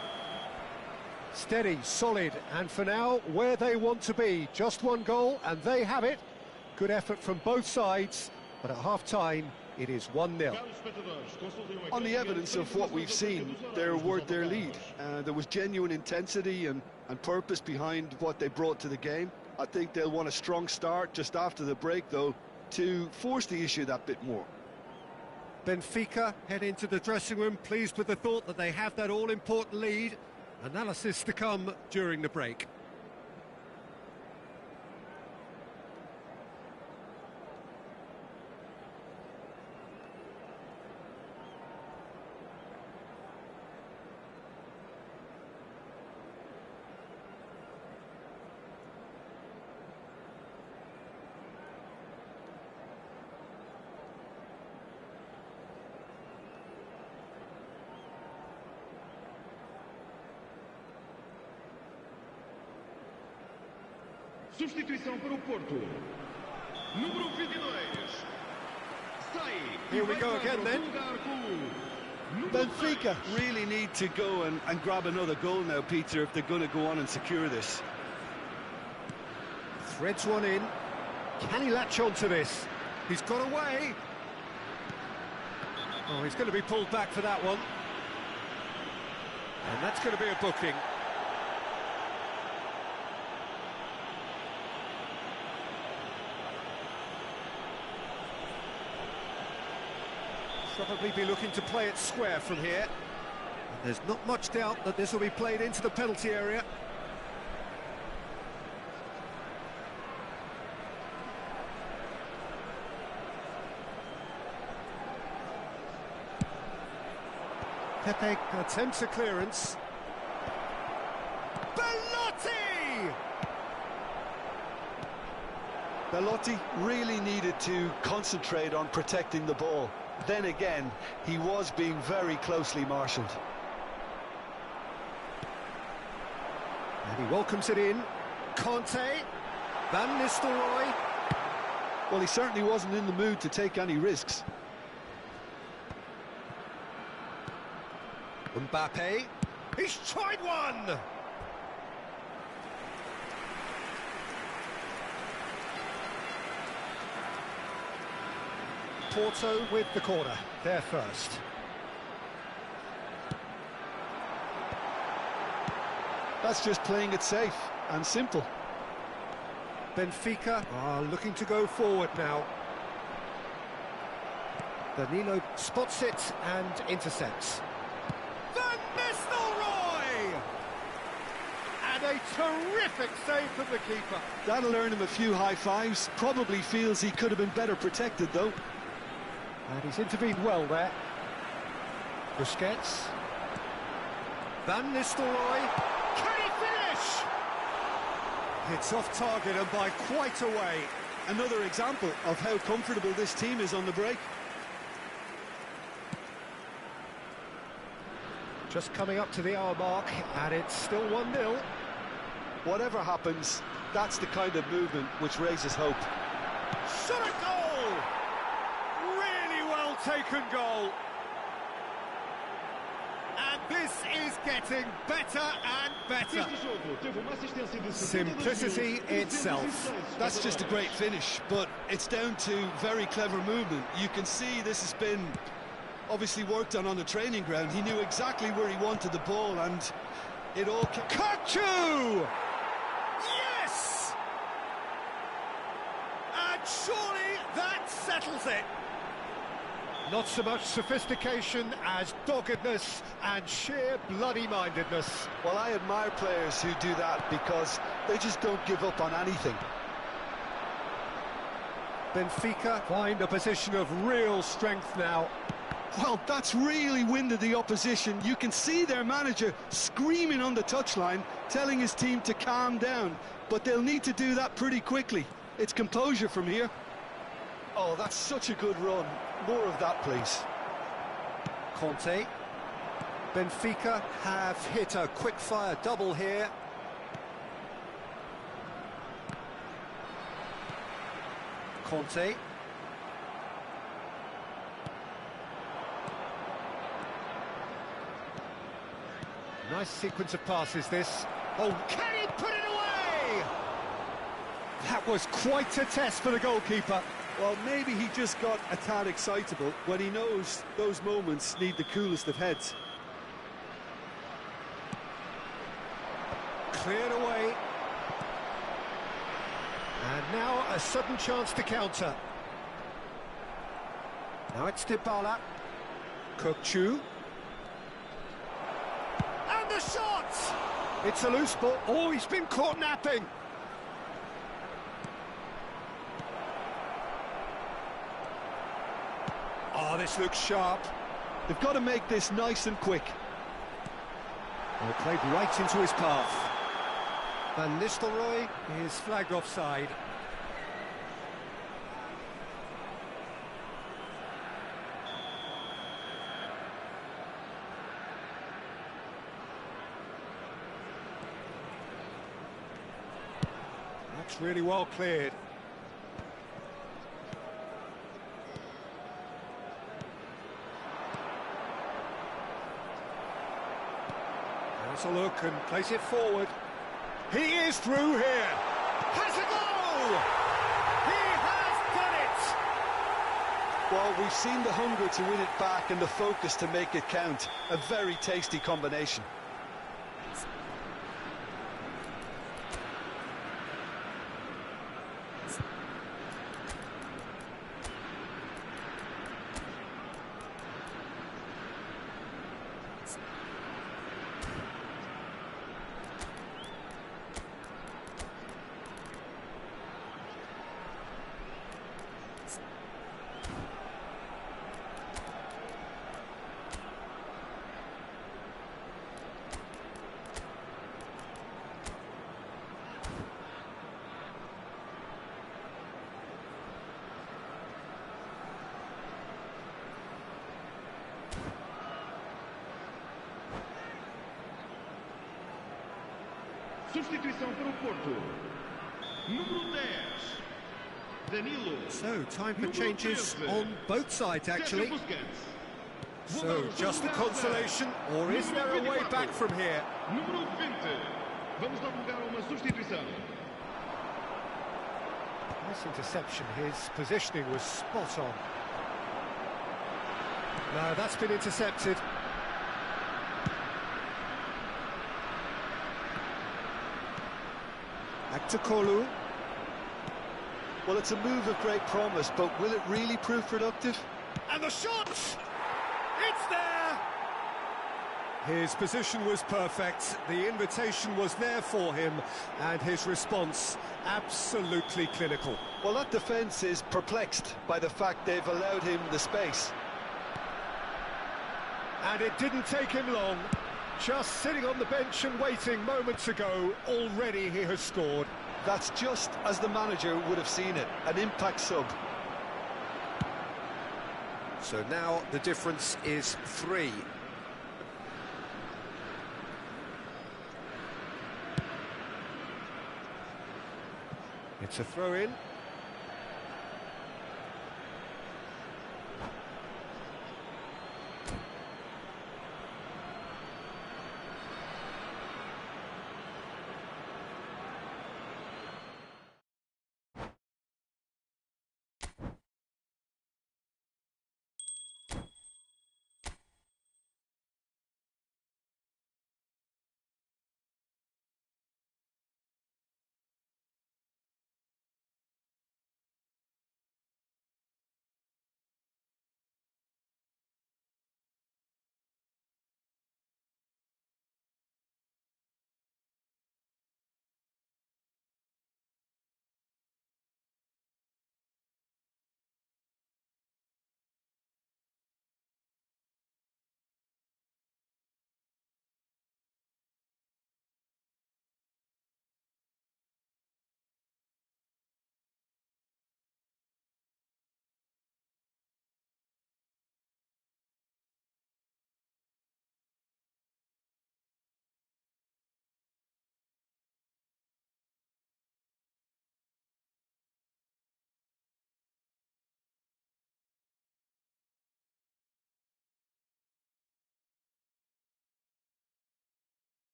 Steady, solid, and for now, where they want to be. Just one goal, and they have it. Good effort from both sides, but at half-time, it is 1-0. On the evidence of what we've seen, they're worth their lead. There was genuine intensity and purpose behind what they brought to the game. I think they'll want a strong start just after the break, though, to force the issue that bit more. Benfica head into the dressing room, pleased with the thought that they have that all-important lead. Analysis to come during the break. Substituição para o Porto. Número 22. Sai. Here we go again then. Benfica really need to go and grab another goal now, Peter, if they're going to go on and secure this. Threads one in. Can he latch on to this? He's got away. Oh, he's going to be pulled back for that one. And that's going to be a booking. Probably be looking to play it square from here. There's not much doubt that this will be played into the penalty area. Pepe attempts a clearance. Belotti! Belotti really needed to concentrate on protecting the ball. Then again, he was being very closely marshalled. And he welcomes it in. Conte. Van Nistelrooy. Well, he certainly wasn't in the mood to take any risks. Mbappe. He's tried one! Porto with the corner, there first. That's just playing it safe and simple. Benfica are looking to go forward now. Danilo spots it and intercepts. Van Nistelrooy! And a terrific save from the keeper. That'll earn him a few high fives. Probably feels he could have been better protected, though. And he's intervened well there. Busquets. Van Nistelrooy. Can he finish? It's off target and by quite a way. Another example of how comfortable this team is on the break. Just coming up to the hour mark, and it's still 1-0. Whatever happens, that's the kind of movement which raises hope. Shot a goal! Really well taken goal. And this is getting better and better. Simplicity itself. That's just a great finish, but it's down to very clever movement. You can see this has been obviously worked on the training ground. He knew exactly where he wanted the ball, and it all... Kaku! Yes! And surely that settles it. Not so much sophistication as doggedness and sheer bloody-mindedness. Well, I admire players who do that because they just don't give up on anything. Benfica find a position of real strength now. Well, that's really winded the opposition. You can see their manager screaming on the touchline, telling his team to calm down. But they'll need to do that pretty quickly. It's composure from here. Oh, that's such a good run. More of that, please. Conte. Benfica have hit a quick-fire double here. Conte. Nice sequence of passes, this. Oh, can he put it away? That was quite a test for the goalkeeper. Well, maybe he just got a tad excitable when he knows those moments need the coolest of heads. Cleared away. And now a sudden chance to counter. Now it's Dybala. Kukçu. And the shot! It's a loose ball. Oh, he's been caught napping. Oh, this looks sharp. They've got to make this nice and quick. Well, played right into his path. Van Nistelrooy is flagged offside. That's really well cleared. Has a look and plays it forward. He is through here. Has a goal! He has done it! Well, we've seen the hunger to win it back and the focus to make it count. A very tasty combination. Substituição para o Porto. Número 10. Danilo. So, time for changes on both sides, actually. So, just a consolation, or is there a way back from here? Número 20. Vamos dar lugar a uma substituição. Nice interception, his positioning was spot on. No, that's been intercepted. Back to Kolu. Well, it's a move of great promise, but will it really prove productive? And the shot! It's there! His position was perfect, the invitation was there for him, and his response absolutely clinical. Well, that defence is perplexed by the fact they've allowed him the space. And it didn't take him long. Just sitting on the bench and waiting moments ago, already he has scored. That's just as the manager would have seen it, an impact sub. So now the difference is 3. It's a throw-in.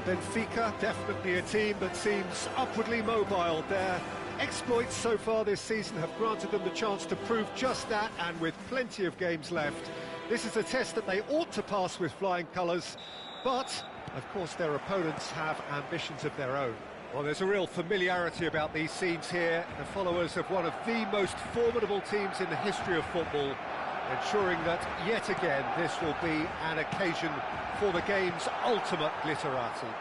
Benfica, definitely a team that seems upwardly mobile. Their exploits so far this season have granted them the chance to prove just that, and with plenty of games left. This is a test that they ought to pass with flying colours, but, of course, their opponents have ambitions of their own. Well, there's a real familiarity about these scenes here, the followers of one of the most formidable teams in the history of football, ensuring that, yet again, this will be an occasion for the game's ultimate glitterati.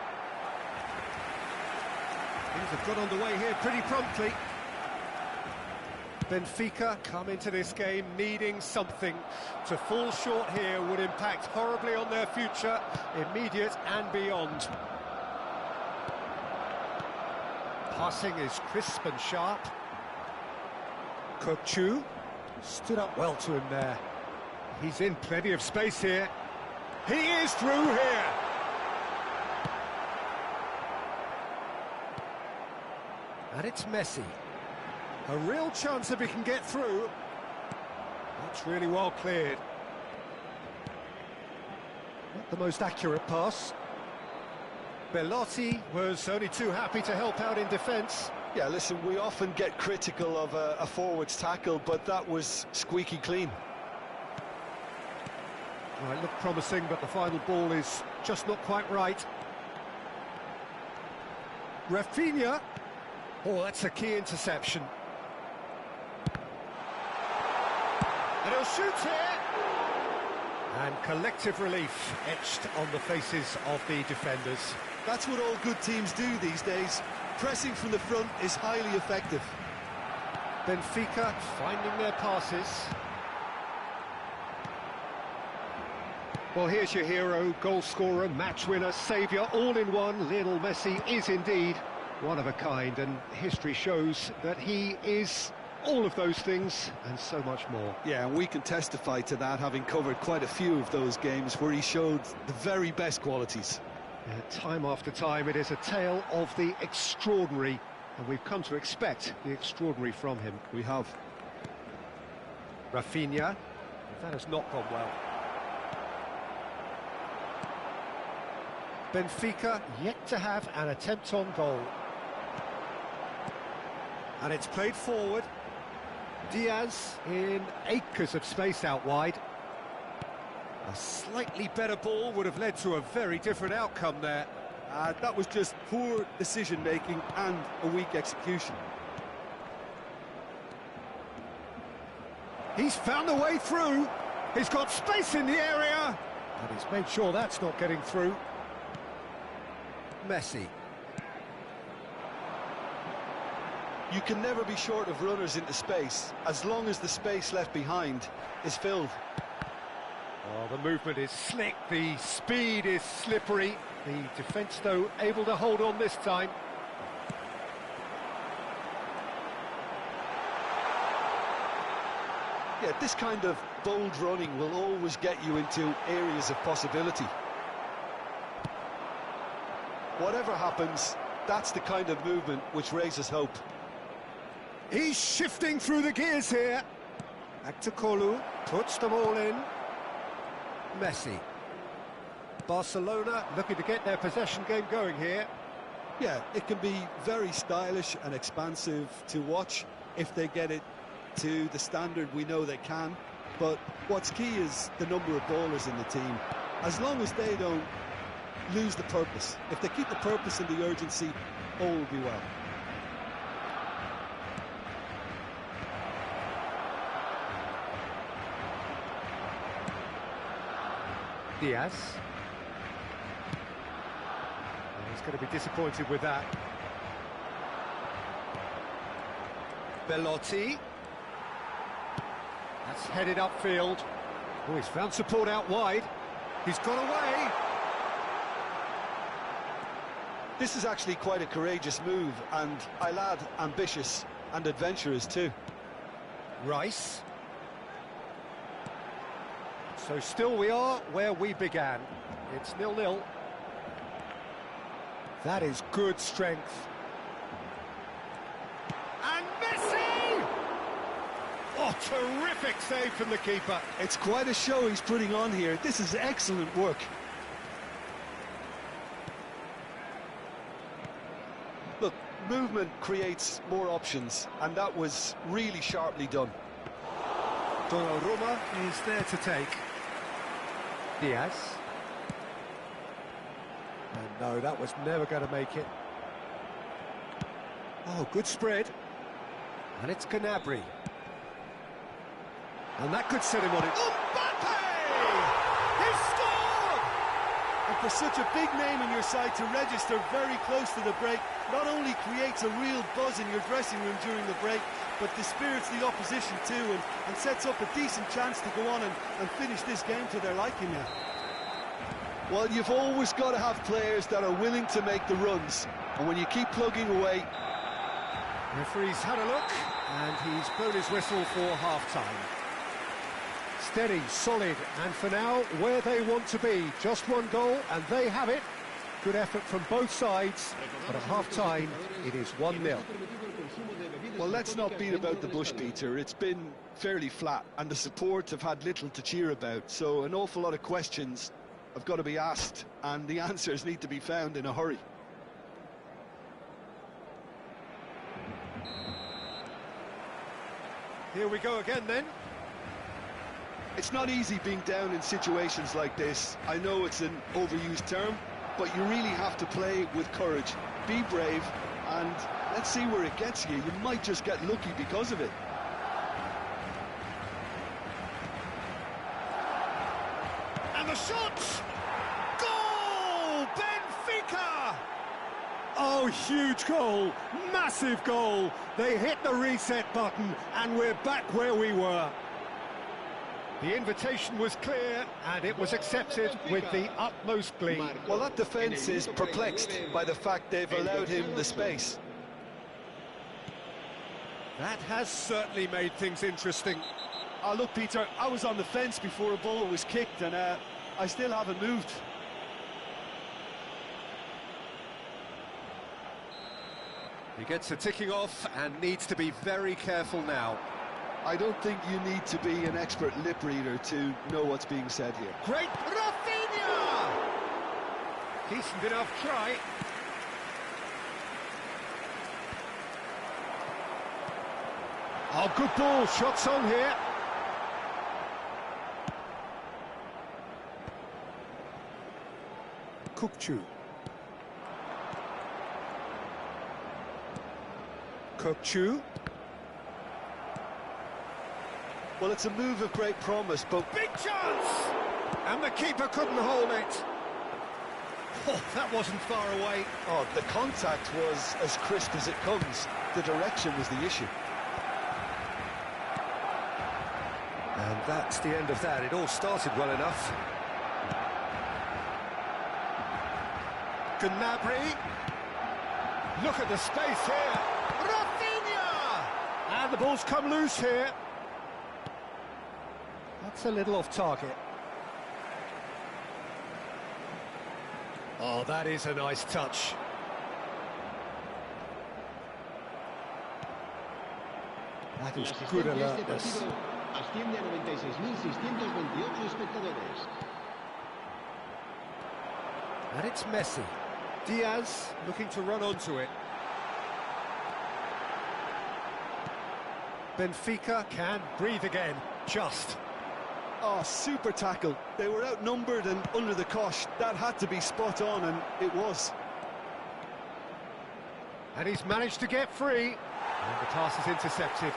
Things have got underway here pretty promptly. Benfica come into this game needing something. To fall short here would impact horribly on their future, immediate and beyond. Passing is crisp and sharp. Kokchu stood up well to him there. He's in plenty of space here. He is through here. And it's Messi. A real chance if he can get through. That's really well cleared. Not the most accurate pass. Belotti was only too happy to help out in defence. Yeah, listen, we often get critical of a forward's tackle, but that was squeaky clean. Well, it looked promising, but the final ball is just not quite right. Rafinha. Oh, that's a key interception. And he'll shoot here. And collective relief etched on the faces of the defenders. That's what all good teams do these days. Pressing from the front is highly effective. Benfica finding their passes. Well, here's your hero, goal scorer, match winner, saviour, all in one. Lionel Messi is indeed one of a kind, and history shows that he is all of those things and so much more. Yeah, and we can testify to that, having covered quite a few of those games where he showed the very best qualities. Time after time, it is a tale of the extraordinary, and we've come to expect the extraordinary from him. We have. Rafinha, that has not gone well. Benfica yet to have an attempt on goal. And it's played forward. Diaz in acres of space out wide. A slightly better ball would have led to a very different outcome there. That was just poor decision-making and a weak execution. He's found a way through. He's got space in the area. And he's made sure that's not getting through. Messi. You can never be short of runners into space, as long as the space left behind is filled. Oh, the movement is slick, the speed is slippery. The defence, though, able to hold on this time. Yeah, this kind of bold running will always get you into areas of possibility. Whatever happens, that's the kind of movement which raises hope. He's shifting through the gears here. Back to Kolu, puts them all in. Messi. Barcelona looking to get their possession game going here. Yeah, it can be very stylish and expansive to watch if they get it to the standard we know they can. But what's key is the number of ballers in the team. As long as they don't lose the purpose. If they keep the purpose and the urgency, all will be well. Diaz. He's going to be disappointed with that. Belotti. That's headed upfield. Oh, he's found support out wide. He's got away. This is actually quite a courageous move, and I'll add ambitious and adventurous too. Rice. So still we are where we began. It's 0-0. That is good strength. And Messi! Oh, terrific save from the keeper. It's quite a show he's putting on here. This is excellent work. movement creates more options, and that was really sharply done. Donnarumma is there to take. Diaz. And no, that was never going to make it. Oh, good spread. And it's Gnabry. And that could set him on it. Mbappe! He scored! And for such a big name in your side to register very close to the break, not only creates a real buzz in your dressing room during the break, but dispirits the opposition too, and sets up a decent chance to go on and finish this game to their liking now. Well, you've always got to have players that are willing to make the runs, and when you keep plugging away... Referee's had a look, and he's blown his whistle for half-time. Steady, solid, and for now, where they want to be. Just one goal, and they have it. Good effort from both sides, but at half-time, it is 1-0. Well, let's not beat about the bush, Peter. It's been fairly flat, and the support have had little to cheer about, so an awful lot of questions have got to be asked, and the answers need to be found in a hurry. Here we go again, then. It's not easy being down in situations like this. I know it's an overused term, but you really have to play with courage. Be brave, and let's see where it gets you. You might just get lucky because of it. And the shot! Goal! Benfica! Oh, huge goal! Massive goal! They hit the reset button, and we're back where we were. The invitation was clear, and it was accepted with the utmost glee. Well, that defence is perplexed by the fact they've allowed him the space. That has certainly made things interesting. Oh, look, Peter, I was on the fence before a ball was kicked, and I still haven't moved. He gets a ticking off and needs to be very careful now. I don't think you need to be an expert lip reader to know what's being said here. Great Rafinha! Decent enough try. Oh, good ball, shots on here. Kukçu. Kukçu. Well, it's a move of great promise, but... Big chance! And the keeper couldn't hold it. Oh, that wasn't far away. Oh, the contact was as crisp as it comes. The direction was the issue. And that's the end of that. It all started well enough. Gnabry. Look at the space here. Rafinha! And the ball's come loose here. That's a little off target. Oh, that is a nice touch. That is good alertness. Asciende a 96.628 espectadores. And it's Messi. Diaz looking to run onto it. Benfica can breathe again, just. Oh, super tackle. They were outnumbered and under the cosh. That had to be spot on, and it was. And he's managed to get free. And the pass is intercepted.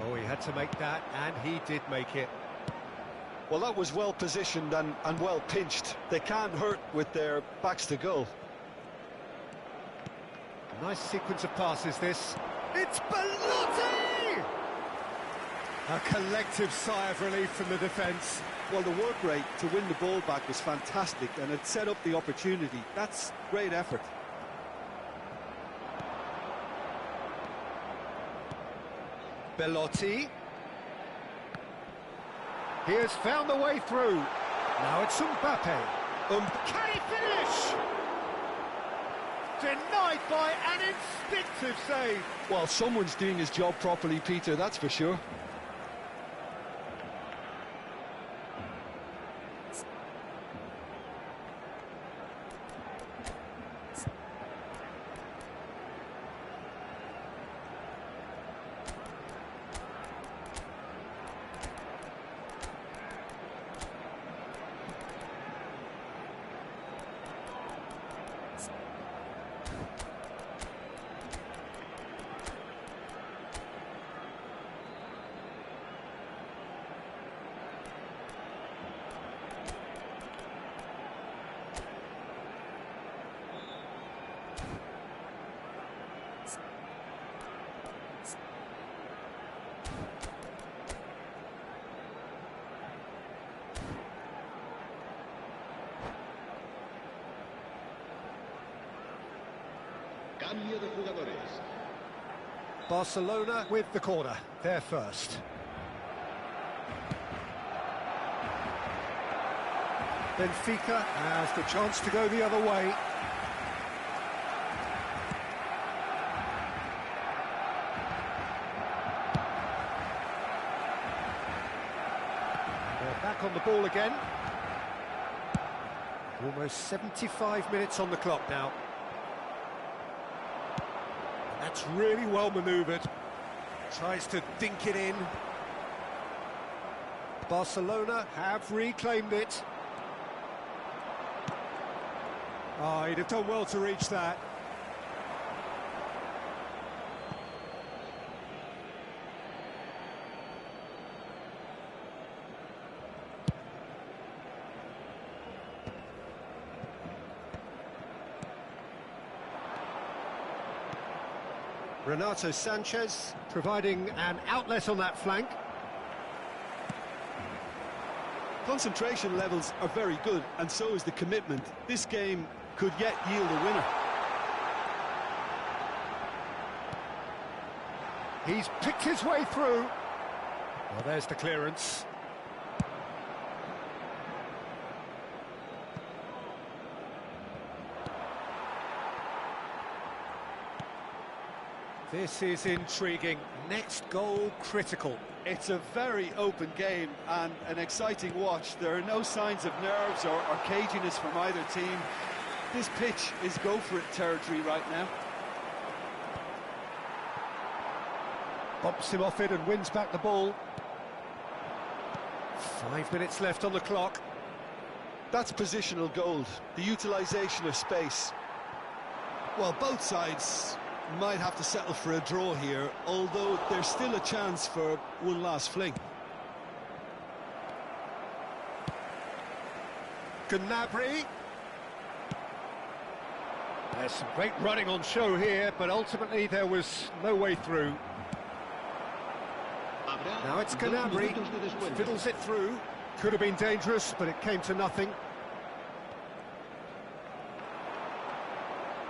Oh, he had to make that, and he did make it. Well, that was well positioned and well pinched. They can't hurt with their backs to goal. A nice sequence of passes, this. It's Belotti! A collective sigh of relief from the defence. Well, the work rate to win the ball back was fantastic, and it set up the opportunity. That's great effort. Belotti. He has found the way through. Now it's Mbappe. Can he finish? Denied by an instinctive save. Well, someone's doing his job properly, Peter, that's for sure. Cambio de jugadores. Barcelona with the corner, they're first. Benfica has the chance to go the other way. They're back on the ball again. Almost 75 minutes on the clock now. That's really well manoeuvred. Tries to dink it in. Barcelona have reclaimed it. Oh, he'd have done well to reach that. Renato Sanchez providing an outlet on that flank. Concentration levels are very good, and so is the commitment. This game could yet yield a winner. He's picked his way through. Well, there's the clearance. This is intriguing. Next goal critical. It's a very open game and an exciting watch. There are no signs of nerves or caginess from either team. This pitch is go-for-it territory right now. Bumps him off it and wins back the ball. 5 minutes left on the clock. That's positional gold, the utilisation of space. Well, both sides might have to settle for a draw here, although there's still a chance for one last fling. Gnabry. There's some great running on show here, but ultimately there was no way through. Now it's Gnabry, fiddles it through. Could have been dangerous, but it came to nothing.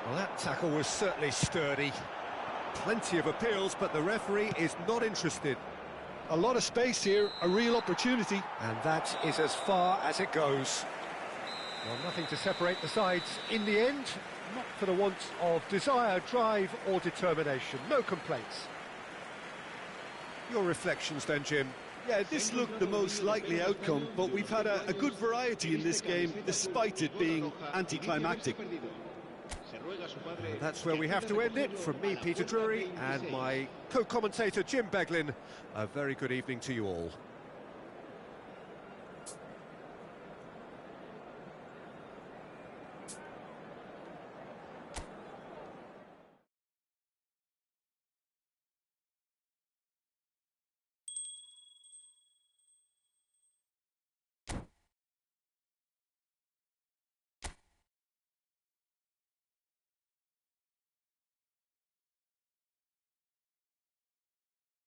Well, that tackle was certainly sturdy. Plenty of appeals, but the referee is not interested. A lot of space here, a real opportunity. And that is as far as it goes. Well, nothing to separate the sides in the end, not for the want of desire, drive or determination. No complaints. Your reflections then, Jim? Yeah, this looked the most likely outcome, but we've had a good variety in this game, despite it being anticlimactic. And that's where we have to end it. From me, Peter Drury, and my co-commentator, Jim Beglin, a very good evening to you all.